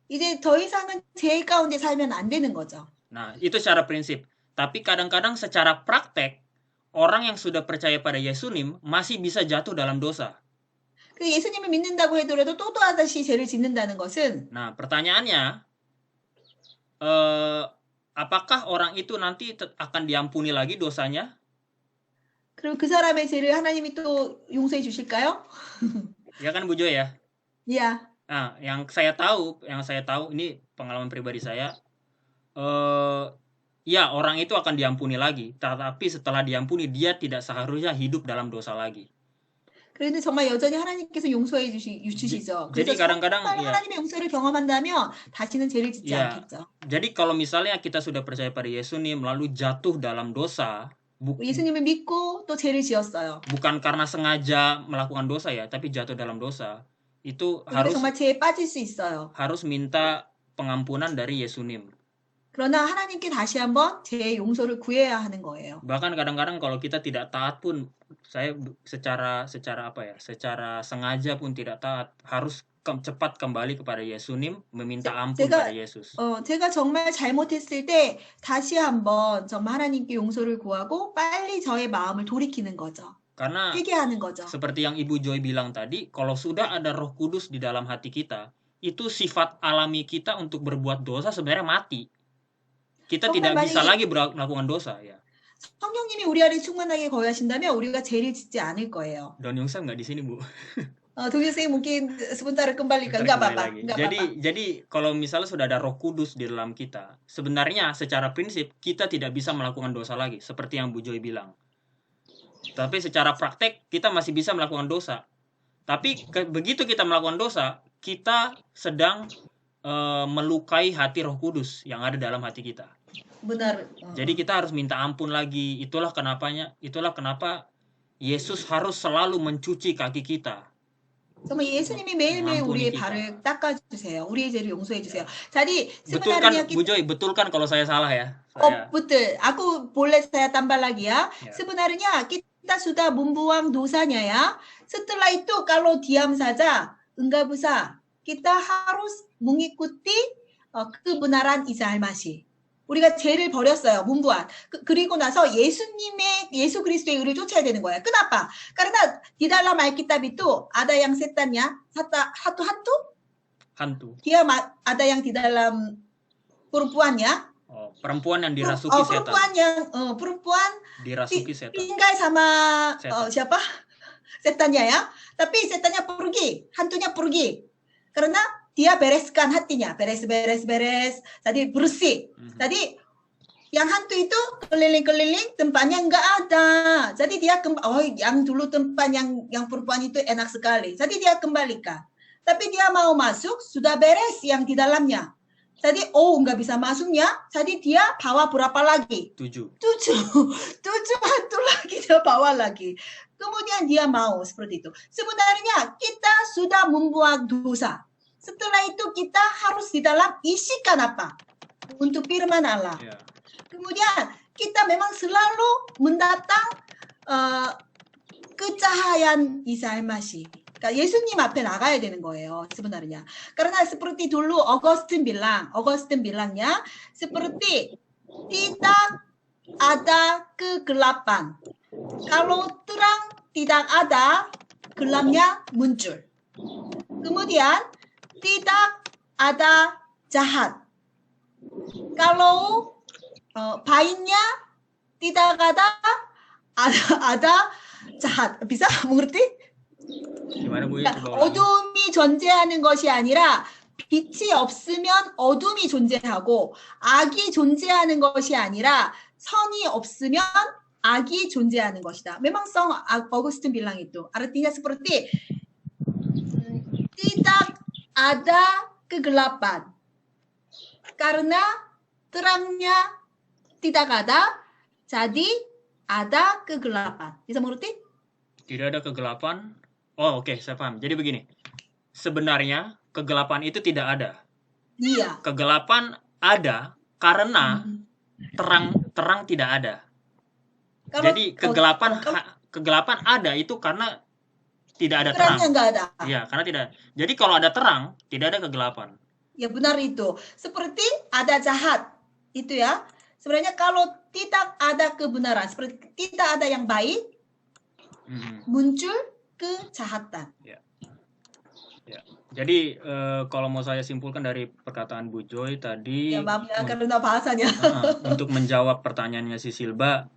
이제 더 이상은 죄 가운데 살면 안 되는 거죠. Nah, itu secara prinsip. Tapi kadang-kadang secara praktek, orang yang sudah percaya pada Yesunim masih bisa jatuh dalam dosa. 그 예수님을 믿는다고 해도 또 다시 죄를 짓는다는 것은 Nah, pertanyaannya, apakah orang itu nanti akan diampuni lagi dosanya? 그리고 그 사람의 죄를 하나님이 또 용서해 주실까요? Ya kan Bu Jo ya? Iya. Nah, yang saya tahu ini pengalaman pribadi saya. Ya, orang itu akan diampuni lagi, tetapi setelah diampuni dia tidak seharusnya hidup dalam dosa lagi. 그런데 정말 여전히 하나님께서 용서해 주시죠. Jadi kadang-kadang 하나님의 용서를 경험한다면 다시는 죄를 짓지 않겠죠. Jadi kalau misalnya kita sudah percaya pada Yesunim lalu jatuh dalam dosa, 예수님을 믿고 또 죄를 지었어요. bukan karena sengaja melakukan dosa ya, tapi jatuh dalam dosa. itu 우리가 harus 정말 죄에 빠질 수 있어요. harus minta pengampunan dari Yesunim. 그러나 하나님께 다시 한번 죄의 용서를 구해야 하는 거예요. Bahkan kadang-kadang kalau kita tidak taat pun, saya secara apa ya, secara sengaja pun tidak taat, harus cepat kembali kepada Yesunim, meminta ampun pada Yesus. 제가 정말 잘못했을 때 다시 한번 정말 하나님께 용서를 구하고 빨리 저의 마음을 돌이키는 거죠. Karena 회개하는 거죠. seperti yang Ibu Joy bilang tadi, kalau sudah ada Roh Kudus di dalam hati kita, itu sifat alami kita untuk berbuat dosa sebenarnya mati. Kita tidak bisa lagi melakukan dosa, ya. 성령님이 우리 안에 충만하게 거하신다면 우리가 죄를 짓지 않을 거예요. Don Yongsa nggak di sini, Bu. 동영생 mungkin sebentar kembali kan? Nggak apa-apa. Jadi kalau misalnya sudah ada Roh Kudus di dalam kita, sebenarnya secara prinsip kita tidak bisa melakukan dosa lagi, seperti yang Bu Joy bilang. Tapi secara praktek kita masih bisa melakukan dosa. Tapi begitu kita melakukan dosa, kita sedang melukai hati Roh Kudus yang ada dalam hati kita. Benar. Jadi kita harus minta ampun lagi. Itulah kenapa Yesus harus selalu mencuci kaki kita. 정말 예수님이 매일매일 우리의 발을 닦아주세요. 우리의 죄를 용서해주세요. Jadi sebenarnya Bu Joy, betulkan kalau saya salah ya. betul. Aku boleh saya tambah lagi ya. Sebenarnya kita sudah membuang dosanya ya. Setelah itu kalau diam saja, enggak bisa. Kita harus mengikuti kebenaran Isa Al-Masih. 우리가 죄를 버렸어요. 문부한. 그리고 나서 예수 그리스도의 의를 쫓아야 되는 거야. kenapa? Karena di dalam Alkitab itu ada yang setannya, hantu. Dia ada yang di dalam perempuannya. Perempuan yang dirasuki setan. perempuan dirasuki setan. tinggal sama siapa? Setannya ya. Tapi setannya pergi, hantunya pergi. Karena dia bereskan hatinya, beres. Tadi bersih. Tadi yang hantu itu keliling-keliling, tempatnya enggak ada. Jadi dia yang dulu tempat yang perempuan itu enak sekali. Jadi dia kembalikan. Tapi dia mau masuk, sudah beres yang di dalamnya. Jadi enggak bisa masuknya. Jadi dia bawa berapa lagi? 7 hantu lagi dia bawa lagi. Kemudian dia mau seperti itu. Sebenarnya kita sudah membuat dosa. Setelah itu kita harus di dalam isikan apa? Untuk firman Allah. Yeah. Kemudian kita memang selalu mendatang kecahayaan Isa Al-Masih. 그러니까 예수님 앞에 나가야 되는 거예요. sebenarnya. Karena seperti dulu Augustine bilangnya seperti tidak ada kegelapan. Kalau terang tidak ada, gelapnya muncul. Kemudian tidak ada jahat. Kalau baiknya tidak ada jahat. bisa mengerti? Gimana Bu? 어둠이 존재하는 것이 아니라 빛이 없으면 어둠이 존재하고 악이 존재하는 것이 아니라 선이 없으면 악이 존재하는 것이다. Memang Augustine bilang itu. Artinya seperti tidak ada kegelapan. Karena terangnya tidak ada, jadi ada kegelapan. Bisa mengerti? Tidak ada kegelapan. Oke, saya paham. Jadi begini. Sebenarnya kegelapan itu tidak ada. Iya. Kegelapan ada karena terang tidak ada. Jadi kegelapan ada itu karena tidak ada terang. Enggak ada. Iya, karena tidak. Jadi kalau ada terang, tidak ada kegelapan. Ya benar itu. Seperti ada jahat. Itu ya. Sebenarnya kalau tidak ada kebenaran, seperti tidak ada yang baik, muncul kejahatan. Ya. Jadi kalau mau saya simpulkan dari perkataan Bu Joy tadi, ya maaf ya karena bahasanya. Untuk menjawab pertanyaannya si Silba,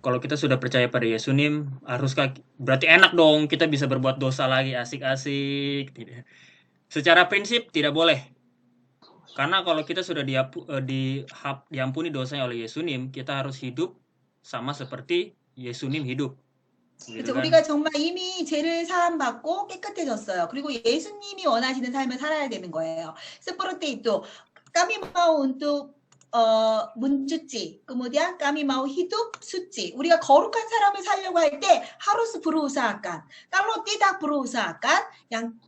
kalau kita sudah percaya pada Yesunim, haruskah berarti enak dong kita bisa berbuat dosa lagi asik-asik? Tidak. Secara prinsip tidak boleh. Karena kalau kita sudah diampuni dosanya oleh Yesunim, kita harus hidup sama seperti Yesu님 hidup. 그렇죠. 우리가 정말 이미 죄를 사함받고 깨끗해졌어요. 그리고 예수님이 원하시는 삶을 살아야 되는 거예요. Seperti itu. Kami mau untuk mencuci, kemudian kami mau hidup suci. 우리가 거룩한 삶을 살려고 할 때 harus berusahakan. Kalau tidak berusahakan, yang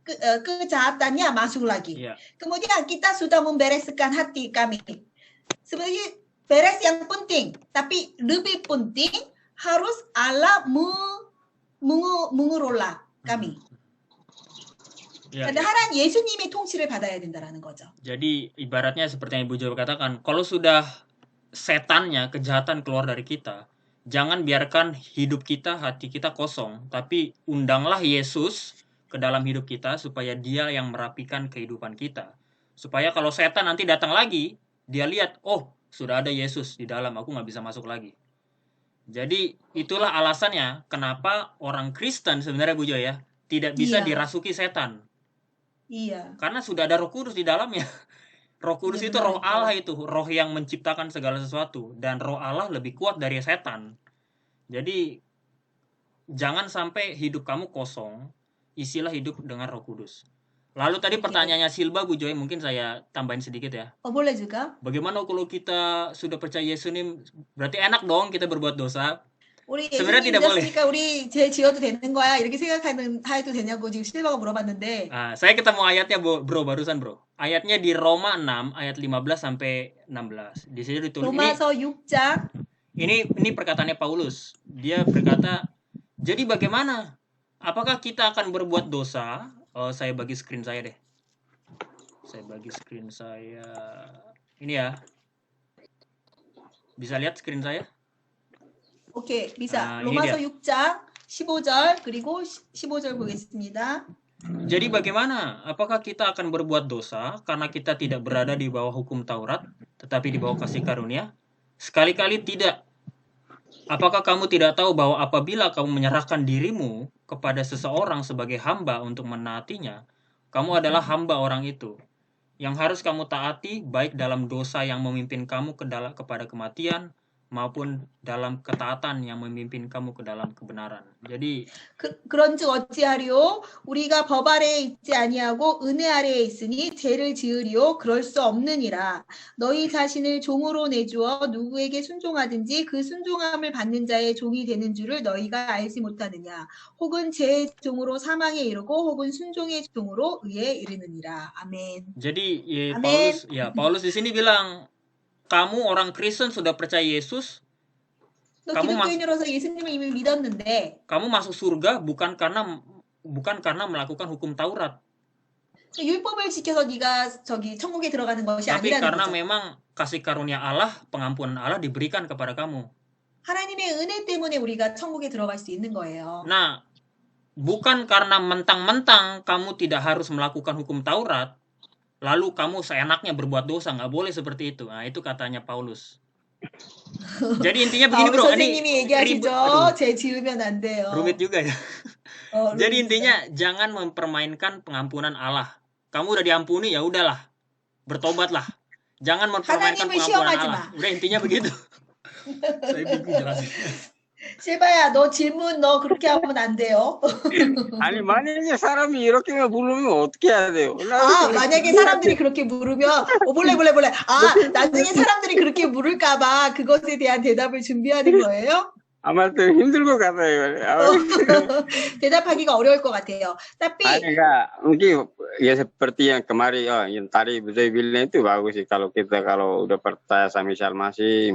kejahatannya masuk lagi. Iya. Kemudian kita sudah membereskan hati kami. Sebenarnya beres yang penting, tapi lebih penting harus Allah mengelola kami. Ya. 하나님 예수님의 통치를 받아야 된다라는 거죠. Jadi ibaratnya seperti yang Ibu Jo katakan, kalau sudah setannya, kejahatan keluar dari kita, jangan biarkan hidup kita, hati kita kosong, tapi undanglah Yesus ke dalam hidup kita supaya dia yang merapikan kehidupan kita. Supaya kalau setan nanti datang lagi, dia lihat, oh sudah ada Yesus di dalam, aku nggak bisa masuk lagi. Jadi itulah alasannya kenapa orang Kristen sebenarnya Bu Jo ya, tidak bisa Iya. dirasuki setan. Iya. Karena sudah ada Roh Kudus di dalamnya. Roh Kudus Iya, itu benar roh itu. Allah itu, roh yang menciptakan segala sesuatu, dan roh Allah lebih kuat dari setan. Jadi jangan sampai hidup kamu kosong, isilah hidup dengan Roh Kudus. Lalu tadi Oke. pertanyaannya Silba Bu Joy, mungkin saya tambahin sedikit ya. boleh juga. Bagaimana kalau kita sudah percaya Yesus ini, berarti enak dong kita berbuat dosa? 우리 sebenarnya 예수님 tidak boleh. 믿었으니까 우리 죄 지어도 되는 거야 이렇게 생각해도 되냐고 지금 실바가 물어봤는데. Saya ketemu ayatnya bro barusan bro. Ayatnya di Roma 6 ayat 15 sampai 16. Di sini ditulis 로마서 6장 ini perkataannya Paulus. Dia berkata, jadi bagaimana? Apakah kita akan berbuat dosa? Saya bagi screen saya deh. Saya bagi screen saya. Ini ya. Bisa lihat screen saya? 오케이 bisa. ini 로마서 dia. 6장 15절 그리고 15절 보겠습니다. Jadi bagaimana? Apakah kita akan berbuat dosa karena kita tidak berada di bawah hukum Taurat, tetapi di bawah kasih karunia? Sekali-kali tidak. Apakah kamu tidak tahu bahwa apabila kamu menyerahkan dirimu kepada seseorang sebagai hamba untuk menaatinya, kamu adalah hamba orang itu. Yang harus kamu taati baik dalam dosa yang memimpin kamu kepada kematian, maupun dalam ketaatan yang memimpin kamu ke dalam kebenaran. Jadi 그런즉 어찌하리요? 우리가 법 아래에 있지 아니하고 은혜 아래에 있으니 죄를 지으리요? 그럴 수 없느니라. 너희 자신을 종으로 내주어 누구에게 순종하든지 그 순종함을 받는 자의 종이 되는 줄을 너희가 알지 못하느냐? 혹은 죄의 종으로 사망에 이르고 혹은 순종의 종으로 의에 이르느니라. 아멘. Jadi Amin. Paulus di sini bilang, kamu orang Kristen sudah percaya Yesus, 너 kamu 기독교인으로서 예수님을 이미 믿었는데 kamu masuk surga bukan karena melakukan hukum Taurat, 율법을 지켜서 네가 천국에 들어가는 것이 tapi 아니라는 karena 거죠. memang kasih karunia Allah, pengampunan Allah diberikan kepada kamu. 하나님의 은혜 때문에 우리가 천국에 들어갈 수 있는 거예요. Nah, bukan karena mentang-mentang kamu tidak harus melakukan hukum Taurat, lalu kamu seenaknya berbuat dosa, nggak boleh seperti itu. Nah, itu katanya Paulus. Jadi intinya begini bro, 선생님이 ini 얘기하시죠. aduh, 죄 지으면 안 돼요. rumit juga ya. Jadi rumit intinya jangan mempermainkan pengampunan Allah. Kamu udah diampuni ya udahlah, bertobatlah. Jangan mempermainkan 하나님을 pengampunan 시험하지 Allah. 마. Udah intinya begitu. Saya bingung jelasin. 실바야, 너 질문 너 그렇게 하면 안 돼요. 아니 만약에 사람이 이렇게만 부르면 어떻게 해야 돼요? 만약에 사람들이 그렇게 물으면 몰래. 나중에 사람들이 그렇게 물을까봐 그것에 대한 대답을 준비하는 거예요? 아무튼 힘들 것 같아요. 대답하기가 어려울 것 같아요. Tapi mungkin ya seperti yang kemarin yang tadi saya bilang itu bagus sih kalau udah percaya sama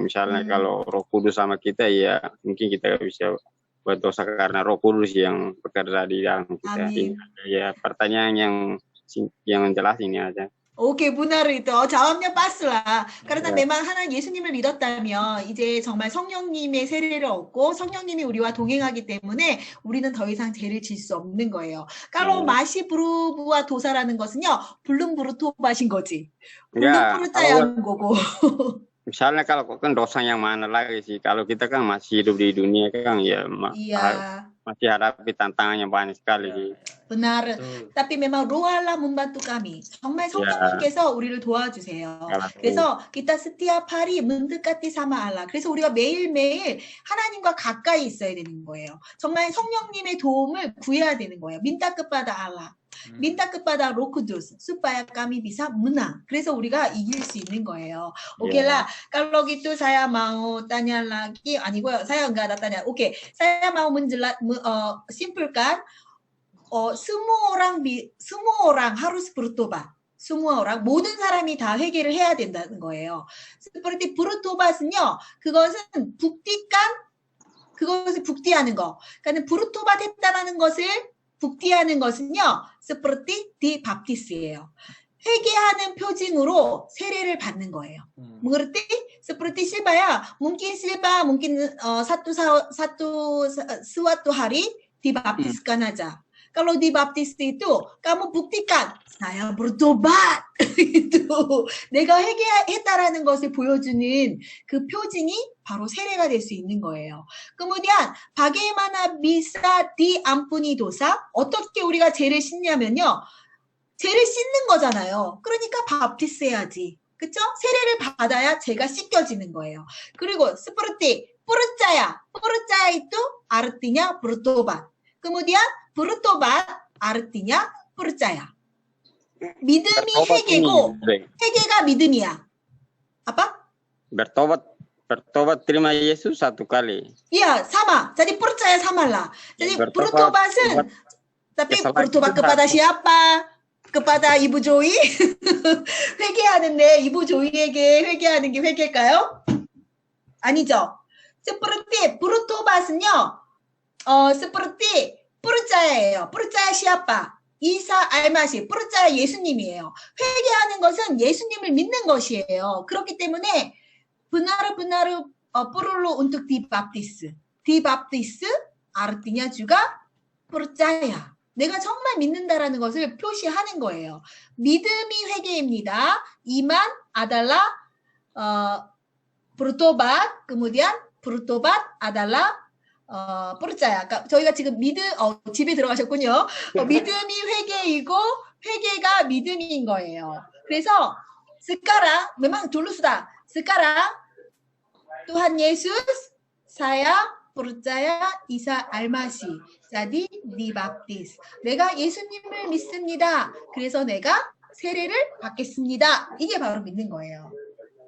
misalnya kalau Roh Kudus sama kita ya mungkin kita bisa buat dosa karena Roh Kudus yang bekerja di dalam kita. Amin. Ya pertanyaan yang jelas ini aja. 오케이, 문화를 또 자음력 빠스라. 그러나 내만 하나님 예수님을 믿었다면 이제 정말 성령님의 세례를 얻고 성령님이 우리와 동행하기 때문에 우리는 더 이상 죄를 질 수 없는 거예요. Kalau masih berbuat dosa라는 것은요, belum bertobat인 거지. belum percaya 거고. Misalnya kalau kan dosa yang mana lagi sih? Kalau kita kan masih hidup di dunia kan ya masih hadapi tantangan yang banyak sekali sih. benar. tapi memang roh Allah membantu kami. 정말 성령님께서 우리를 도와주세요. 그래서 kita setiap hari mendekati sama Allah. 그래서 우리가 매일매일 하나님과 가까이 있어야 되는 거예요. 정말 성령님의 도움을 구해야 되는 거예요. minta kepada Allah. minta kepada Roh Kudus supaya kami bisa menang. 그래서 우리가 이길 수 있는 거예요. Oke lah, kalau gitu saya mau tanya lagi, 아니고요. saya enggak ada tanya. Oke, saya mau simpulkan semua orang harus bertobat. semua orang, 모든 사람이 다 회개를 해야 된다는 거예요. seperti bertobat은요, 그것은 그것을 북디하는 거. 그러니까 브루토밭 했다라는 것을 북디하는 것은요, seperti di baptis예요. 회개하는 표징으로 세례를 받는 거예요. mengerti? seperti Silvia, mungkin suatu hari dibaptiskan aja. Kalau dibaptis itu kamu buktikan saya bertobat. itu 내가 회개했다라는 것을 보여주는 그 표징이 바로 세례가 될 수 있는 거예요. kemudian bagaimana bisa diampuni dosa? 어떻게 우리가 죄를 씻냐면요. 죄를 씻는 거잖아요. 그러니까 밥티스 해야지. 그쵸? 세례를 받아야 죄가 씻겨지는 거예요. 그리고 seperti percaya itu artinya bertobat. kemudian bertobat artinya percaya. 믿음이 회개고 회개가 믿음이야. apa? Bertobat terima Yesus satu kali. Iya, sama. Jadi percaya samalah. Jadi bertobat은 tapi bertobat kepada siapa? kepada 이부 조이? 회개하는데 이부 조이에게 회개하는 게 회개일까요? 아니죠. seperti bertobat은요. seperti percaya예요. percaya siapa? 이사 알마시. percaya 예수님이에요. 회개하는 것은 예수님을 믿는 것이에요. 그렇기 때문에 benar-benar perlu untuk dibaptis. dibaptis artinya juga percaya. 내가 정말 믿는다라는 것을 표시하는 거예요. 믿음이 회개입니다. 이만 adalah bertobat, kemudian bertobat adalah percaya. 저희가 지금 집에 들어가셨군요. 믿음이 회개이고 회개가 믿음인 거예요. 그래서 sekarang memang dulu sudah. sekarang Tuhan Yesus saya percaya Isa Al-Masih. jadi dibaptis. 내가 예수님을 믿습니다. 그래서 내가 세례를 받겠습니다. 이게 바로 믿는 거예요.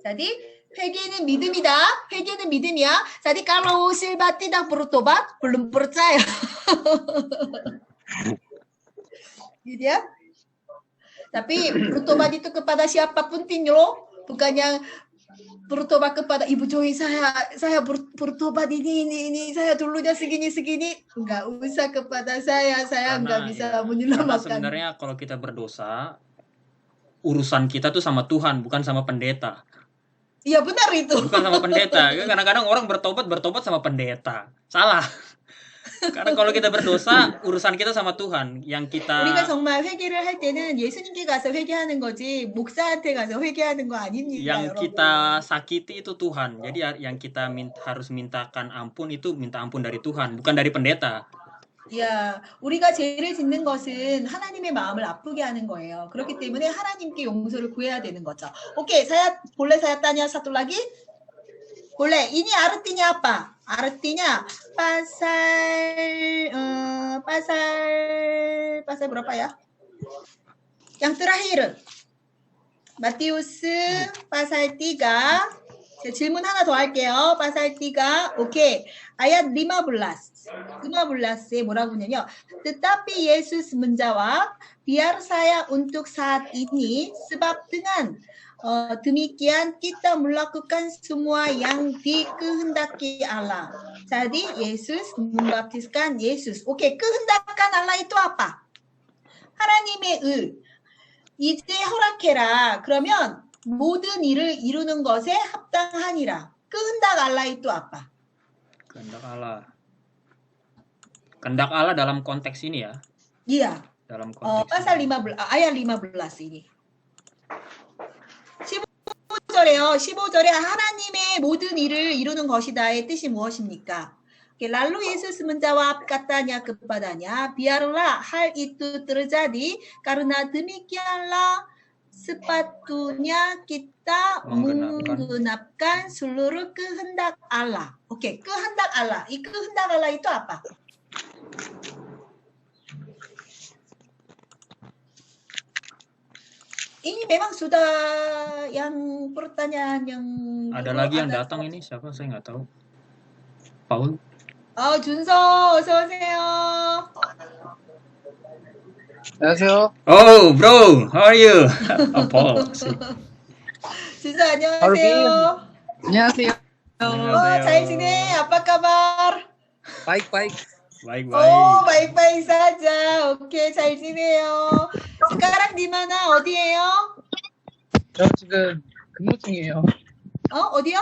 jadi 회개는 믿음이다. 회개는 믿음이야. jadi kalau Silva tidak bertobat, belum percaya. gitu ya. Tapi bertobat itu kepada siapapun loh. bukan yang bertobat kepada Ibu Joy, saya bertobat ini, saya dulunya segini, enggak usah kepada saya enggak bisa menyelamatkan. Karena sebenarnya kalau kita berdosa, urusan kita tuh sama Tuhan, bukan sama pendeta. Iya benar itu. Bukan sama pendeta. Kadang-kadang orang bertobat sama pendeta. Salah. karena kalau kita berdosa, urusan kita sama Tuhan. Yang kita 우리가 정말 회개를 할 때는 예수님께 가서 회개하는 거지 목사한테 가서 회개하는 거 아닙니다. Yang 여러분. kita sakiti itu Tuhan. Jadi yang kita harus mintakan ampun itu minta ampun dari Tuhan, bukan dari pendeta. 야, 우리가 죄를 짓는 것은 하나님의 마음을 아프게 하는 거예요. 그렇기 때문에 하나님께 용서를 구해야 되는 거죠. 오케이, boleh saya tanya satu lagi? Boleh. Ini artinya apa? Artinya pasal berapa ya? Yang terakhir. Matius pasal 3. 제가 질문 하나 더 할게요. pasal 3. 오케이. ayat 15에 뭐라고 하냐면 tetapi Yesus menjawab, biar saya untuk saat ini sebab dengan demikian kita melakukan semua yang dikehendaki Allah. Jadi Yesus membaptiskan Yesus. 오케이, kehendakan Allah itu apa? 하나님의 의. 이제 허락해라. 그러면 모든 일을 이루는 것에 합당하니라. kehendak Allah itu apa? Kehendak Allah. Kehendak Allah dalam konteks ini ya. Iya. Dalam konteks pasal 15 ayat 15 ini. 15절에 하나님의 모든 일을 이루는 것이다의 뜻이 무엇입니까? Lalu Yesus menjawab katanya kepadanya, biarlah hal itu terjadi karena demikianlah sepatutnya kita menggenapkan seluruh kehendak Allah. Oke, kehendak Allah. Kehendak Allah itu apa? Ini memang sudah yang pertanyaan yang ada lagi yang datang ini siapa saya nggak tahu. Paul. 준서 어서 오세요. 안녕하세요. Oh, bro, how are you? Paul. 준서 안녕하세요. 안녕하세요. 잘 지내? 아빠 kabar? 바이바이. Baik, Oh, baik. baik-baik saja. Oke, 잘 지내요. sekarang di mana? 어디예요? 저 지금 근무 중이에요. 어디요?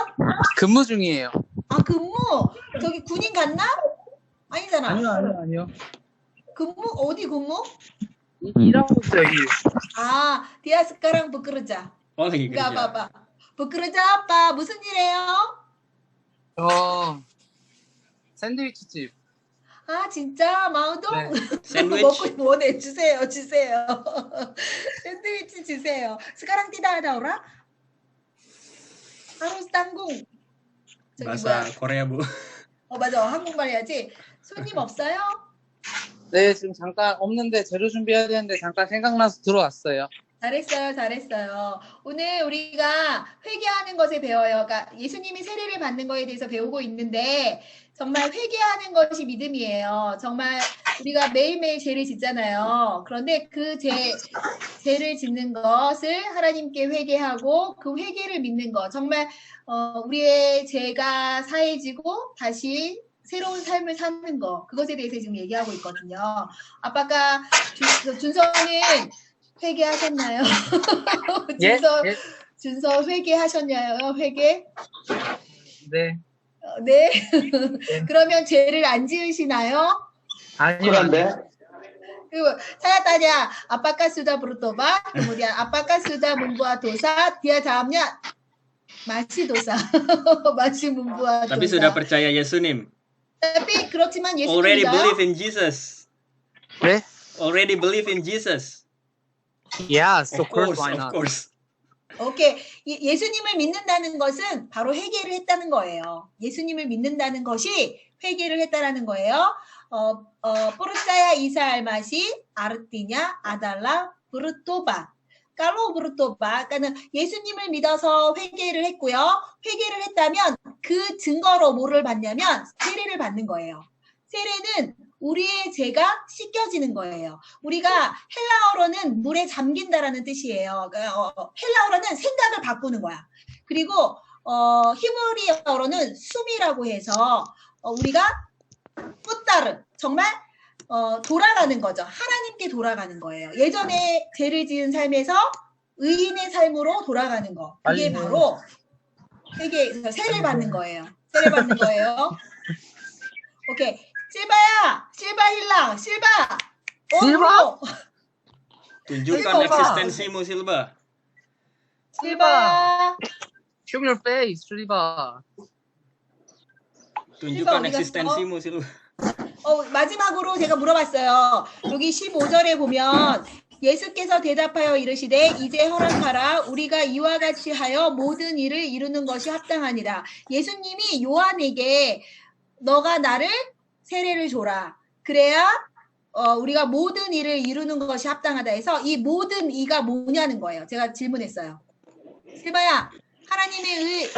근무 중이에요. 아, 근무. 저기 군인 갔나? 아니잖아. 아니요. 근무 어디 근무? 일하고 있어요, 일. Ah, dia sekarang bekerja. Oh, lagi Enggak kerja. apa-apa. Bekerja apa? 무슨 일해요? 저 샌드위치 집. 아, 진짜? 마우동? 네. Sandwich. 먹고 뭐네? 주세요. 샌드위치 주세요. sekarang tidak ada orang? harus tanggung. 저기 Bahasa 뭐야? Korea, Bu. 맞아. 한국말 해야지. 손님 없어요? 네, 지금 잠깐 없는데 재료 준비해야 되는데 잠깐 생각나서 들어왔어요. 잘했어요. 오늘 우리가 회개하는 것에 배워요. 그러니까 예수님이 세례를 받는 거에 대해서 배우고 있는데 정말 회개하는 것이 믿음이에요. 정말 우리가 매일매일 죄를 짓잖아요. 그런데 그 죄를 짓는 것을 하나님께 회개하고 그 회개를 믿는 것. 정말 우리의 죄가 사해지고 다시 새로운 삶을 사는 거. 그것에 대해서 지금 얘기하고 있거든요. 아빠가 준서는 회개하셨나요? 예? 준서 회개하셨나요? 회개? 네. 네. 그러면 죄를 안 지으시나요? 아니요. 그리고 saya tanya, apakah sudah bertobat? Kemudian apakah sudah membuat dosa? Dia jawabnya masih dosa. masih membuat Tapi dosa. sudah percaya Yesunim. tapi 그렇지만 예수님 Already 믿어요? believe in Jesus. 네? Already believe in Jesus. Yes, Of course, of course. 오케이. 예수님을 믿는다는 것은 바로 회개를 했다는 거예요. 예수님을 믿는다는 것이 회개를 했다라는 거예요. percaya Isa al-Masih artinya adalah bertobat. Kalau bertobat, 그러니까 예수님을 믿어서 회개를 했고요. 회개를 했다면 그 증거로 뭐를 받냐면 세례를 받는 거예요. 세례는 우리의 죄가 씻겨지는 거예요. 우리가 헬라어로는 물에 잠긴다라는 뜻이에요. 그러니까 헬라어로는 생각을 바꾸는 거야. 그리고 히브리어로는 숨이라고 해서 우리가 뿌따르 정말 돌아가는 거죠. 하나님께 돌아가는 거예요. 예전에 죄를 지은 삶에서 의인의 삶으로 돌아가는 거. 이게 바로 회개, 세례 받는 거예요. 세례 받는 거예요. 오케이. 실바 힐랑, 실바. 실바? Tunjukkan eksistensimu, Silba. 실바. Show your face, 리바. Tunjukkan 어디 갔어? eksistensimu, Silba. 마지막으로 제가 물어봤어요. 여기 15절에 보면 예수께서 대답하여 이르시되 이제 허락하라 우리가 이와 같이 하여 모든 일을 이루는 것이 합당하니라. 예수님이 요한에게 너가 나를 세례를 줘라. 그래야 우리가 모든 일을 이루는 것이 합당하다 해서 이 모든 이가 뭐냐는 거예요. 제가 질문했어요. 실바야, 하나님의 의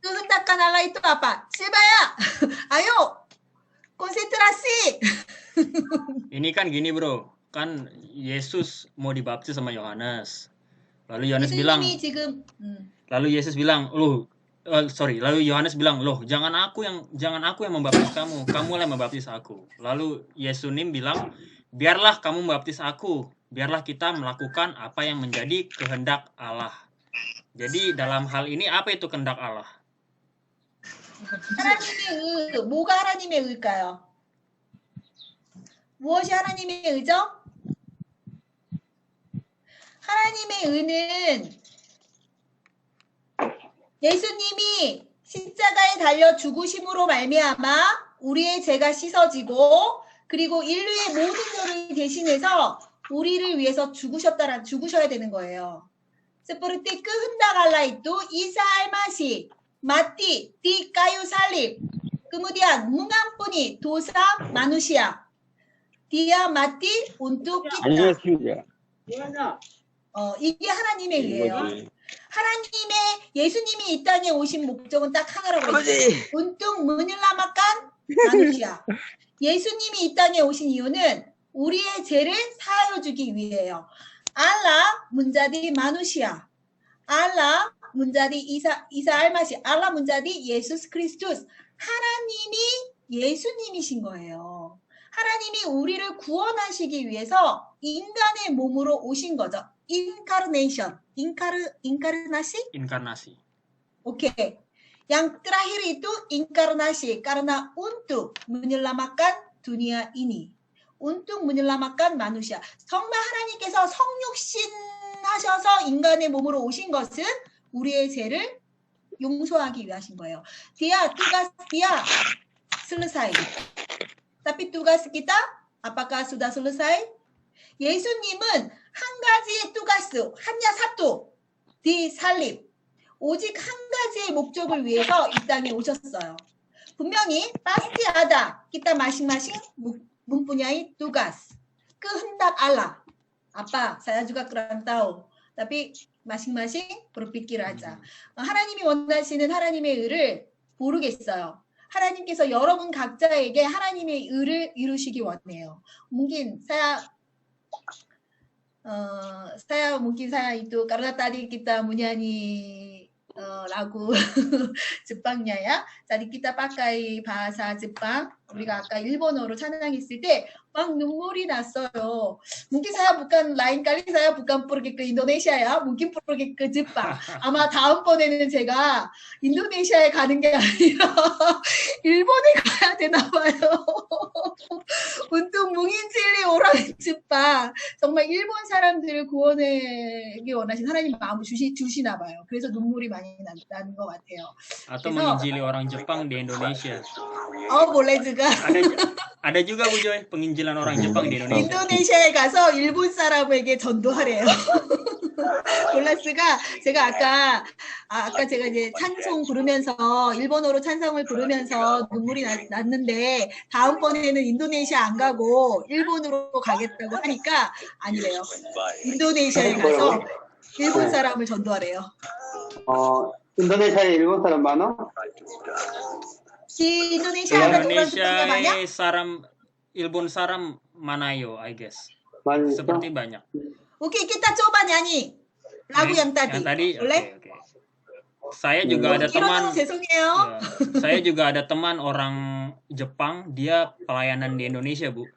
hendakan Allah itu apa? 실바야, ayo konsentrasi. Ini kan gini, Bro. Kan Yesus mau dibaptis sama Yohanes. Lalu Yohanes bilang, 예수님이 지금 lalu Yohanes bilang, "Loh, jangan aku yang membaptis kamu. Kamulah yang membaptis aku." Lalu Yesunim bilang, "Biarlah kamu membaptis aku. Biarlah kita melakukan apa yang menjadi kehendak Allah." Jadi dalam hal ini apa itu kehendak Allah? 하나님의 의, 뭐가 하나님의 의일까요? 무엇이 하나님의 의죠? 하나님의 의는 예수님이 십자가에 달려 죽으심으로 말미암아 우리의 죄가 씻어지고 그리고 인류의 모든 죄를 대신해서 우리를 위해서 죽으셔야 되는 거예요. Seperti kehendak Allah itu Isa al-Masih mati di kayu salib. Kemudian mengampuni dosa manusia. Dia mati untuk kita. 이게 하나님의 의예요. 하나님의 예수님이 이 땅에 오신 목적은 딱 하나라고 했어요. Untuk menyelamatkan manusia. 예수님이 이 땅에 오신 이유는 우리의 죄를 사하여 주기 위해요. Allah menjadi manusia. Allah menjadi Isa al-Masih. Allah menjadi Yesus Kristus. 하나님이 예수님이신 거예요. 하나님이 우리를 구원하시기 위해서 인간의 몸으로 오신 거죠. Incarnation. Inkarnasi? Oke. Yang terakhir itu inkarnasi. Karena untuk menyelamatkan dunia ini. untuk menyelamatkan manusia. 정말 하나님께서 성육신 하셔서 인간의 몸으로 오신 것은 우리의 죄를 용서하기 위하신 거예요. Dia selesai. Tapi tugas kita apakah sudah selesai? 예수님은 한 가지의 tugas, hanya satu, disalib. 오직 한 가지의 목적을 위해서 이 땅에 오셨어요. 분명히 pasti ada kita masing-masing mempunyai tugas. Kehendak Allah. Apa? Saya juga kurang tahu. Tapi masing-masing berpikir aja. 하나님이 원하시는 하나님의 의를 모르겠어요. 하나님께서 여러분 각자에게 하나님의 의를 이루시기 원해요. Mungkin saya itu karena tadi kita menyanyi lagu Jepangnya ya. Tadi kita pakai bahasa Jepang. 우리가 아까 일본어로 찬양했을 때 막 눈물이 났어요. Mungkin saya bukan lain kali saya bukan pergi ke Indonesia ya. Mungkin pergi ke Jepang. 아마 다음번에는 제가 인도네시아에 가는 게 아니라 일본에 가야 되나 봐요. untuk mengingili orang Jepang. 정말 일본 사람들을 구원하기 원하신 하나님 마음을 주시나 봐요. 그래서 눈물이 많이 나는 것 같아요. Atau menginjili orang Jepang di Indonesia. Oh, boleh juga. Ada juga Bu Joy, penginjilan orang Jepang di Indonesia. 인도네시아에 가서 일본 사람에게 전도하래요. 골라스가 제가 아까 제가 이제 찬송 부르면서 일본어로 찬송을 부르면서 눈물이 났는데 다음번에는 인도네시아 안 가고 일본으로 가겠다고 하니까 아니래요. 인도네시아에 가서 일본 사람을 전도하래요. 인도네시아에 일본 사람 많아? Di Indonesia ada orang Jepangnya banyak? Ilbon Saram Manayo, I guess. 많이 Seperti banyak. Oke, kita coba nyanyi lagu yang tadi. Boleh? Okay. Saya juga ada teman. 죄송해요. Ya, saya juga ada teman orang Jepang, dia pelayanan di Indonesia, Bu.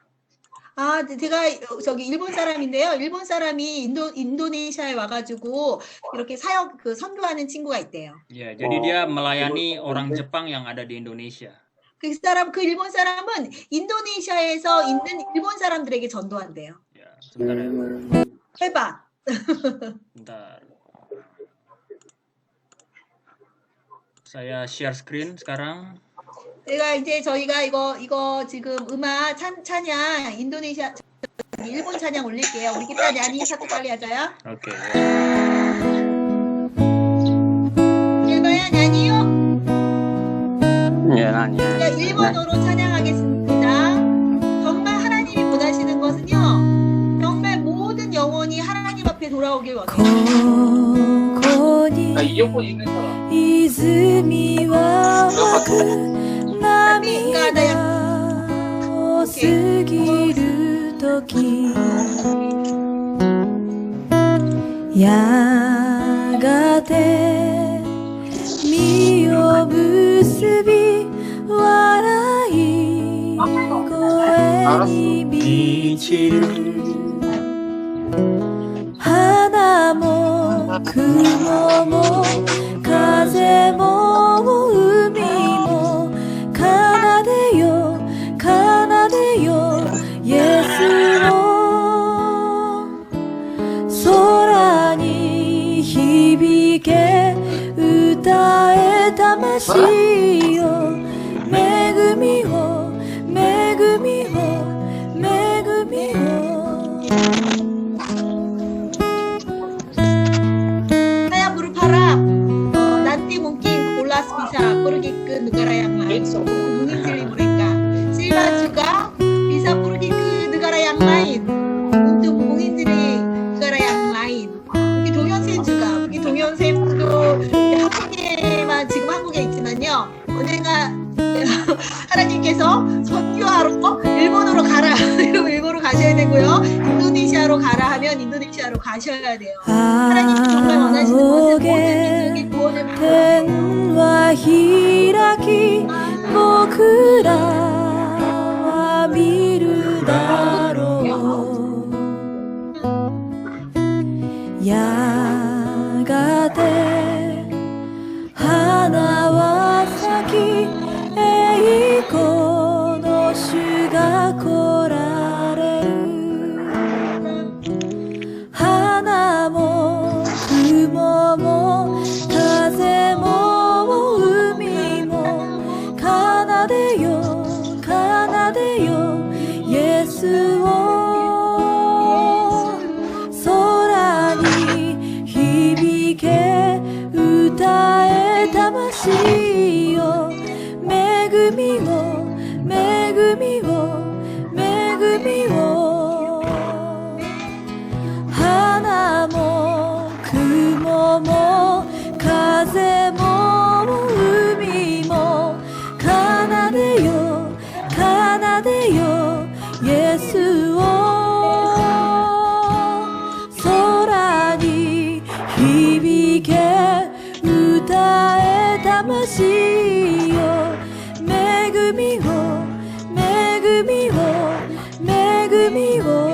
아, 제가 저기 일본 사람인데요. 일본 사람이 인도네시아에 와가지고 이렇게 선교하는 친구가 있대요. Ya, jadi dia melayani orang Jepang yang ada di Indonesia. 그 일본 사람은 인도네시아에서 있는 일본 사람들에게 전도한대요. Ya, sebentar ya. 해봐. Bentar. Saya share screen sekarang. 저희가 이거 지금 음악 찬양 인도네시아 일본 찬양 올릴게요. 우리 kita nyanyi satu kali aja ya. Oke. 일본야 nyanyi yuk. Ya, nanya. 야, 일본어로 찬양하겠습니다. 정말 하나님이 원하시는 것은요. 정말 모든 영혼이 하나님 앞에 돌아오길 원해요. 이어폰 있는 사람. 泉は涙を過ぎるときやがて身を結び笑い声に満ちる花も雲も風も海も奏でよイエスの空に響け歌え魂よ恵みをSaya berharap nanti mungkin Ulas bisa pergi ke negara yang lain untuk menginjili mereka. Sila juga bisa pergi ke negara yang lain untuk menginjili negara yang lain. Mungkin 동현생 juga, mungkin 동현생도 한국에만 지금 한국에 있지만요. 언젠가 하나님께서 선교하러 일본으로 가라. 일본으로 가셔야 인도네시아로 가라 하면 인도네시아로 가셔야 돼요. 하나님이 정말 원하시는 것은 모든 민족이 구원을 받는 거예요. 天は開き僕らは見るだろうやがて花は咲き栄光の主が来られる花も雲も風も海も奏でよ奏でよイエスを空に響け歌え魂よ恵みを恵みを恵みを花も雲も風も海も奏でよ奏でよイエスを空に響け歌え魂よ恵みを恵みを恵みを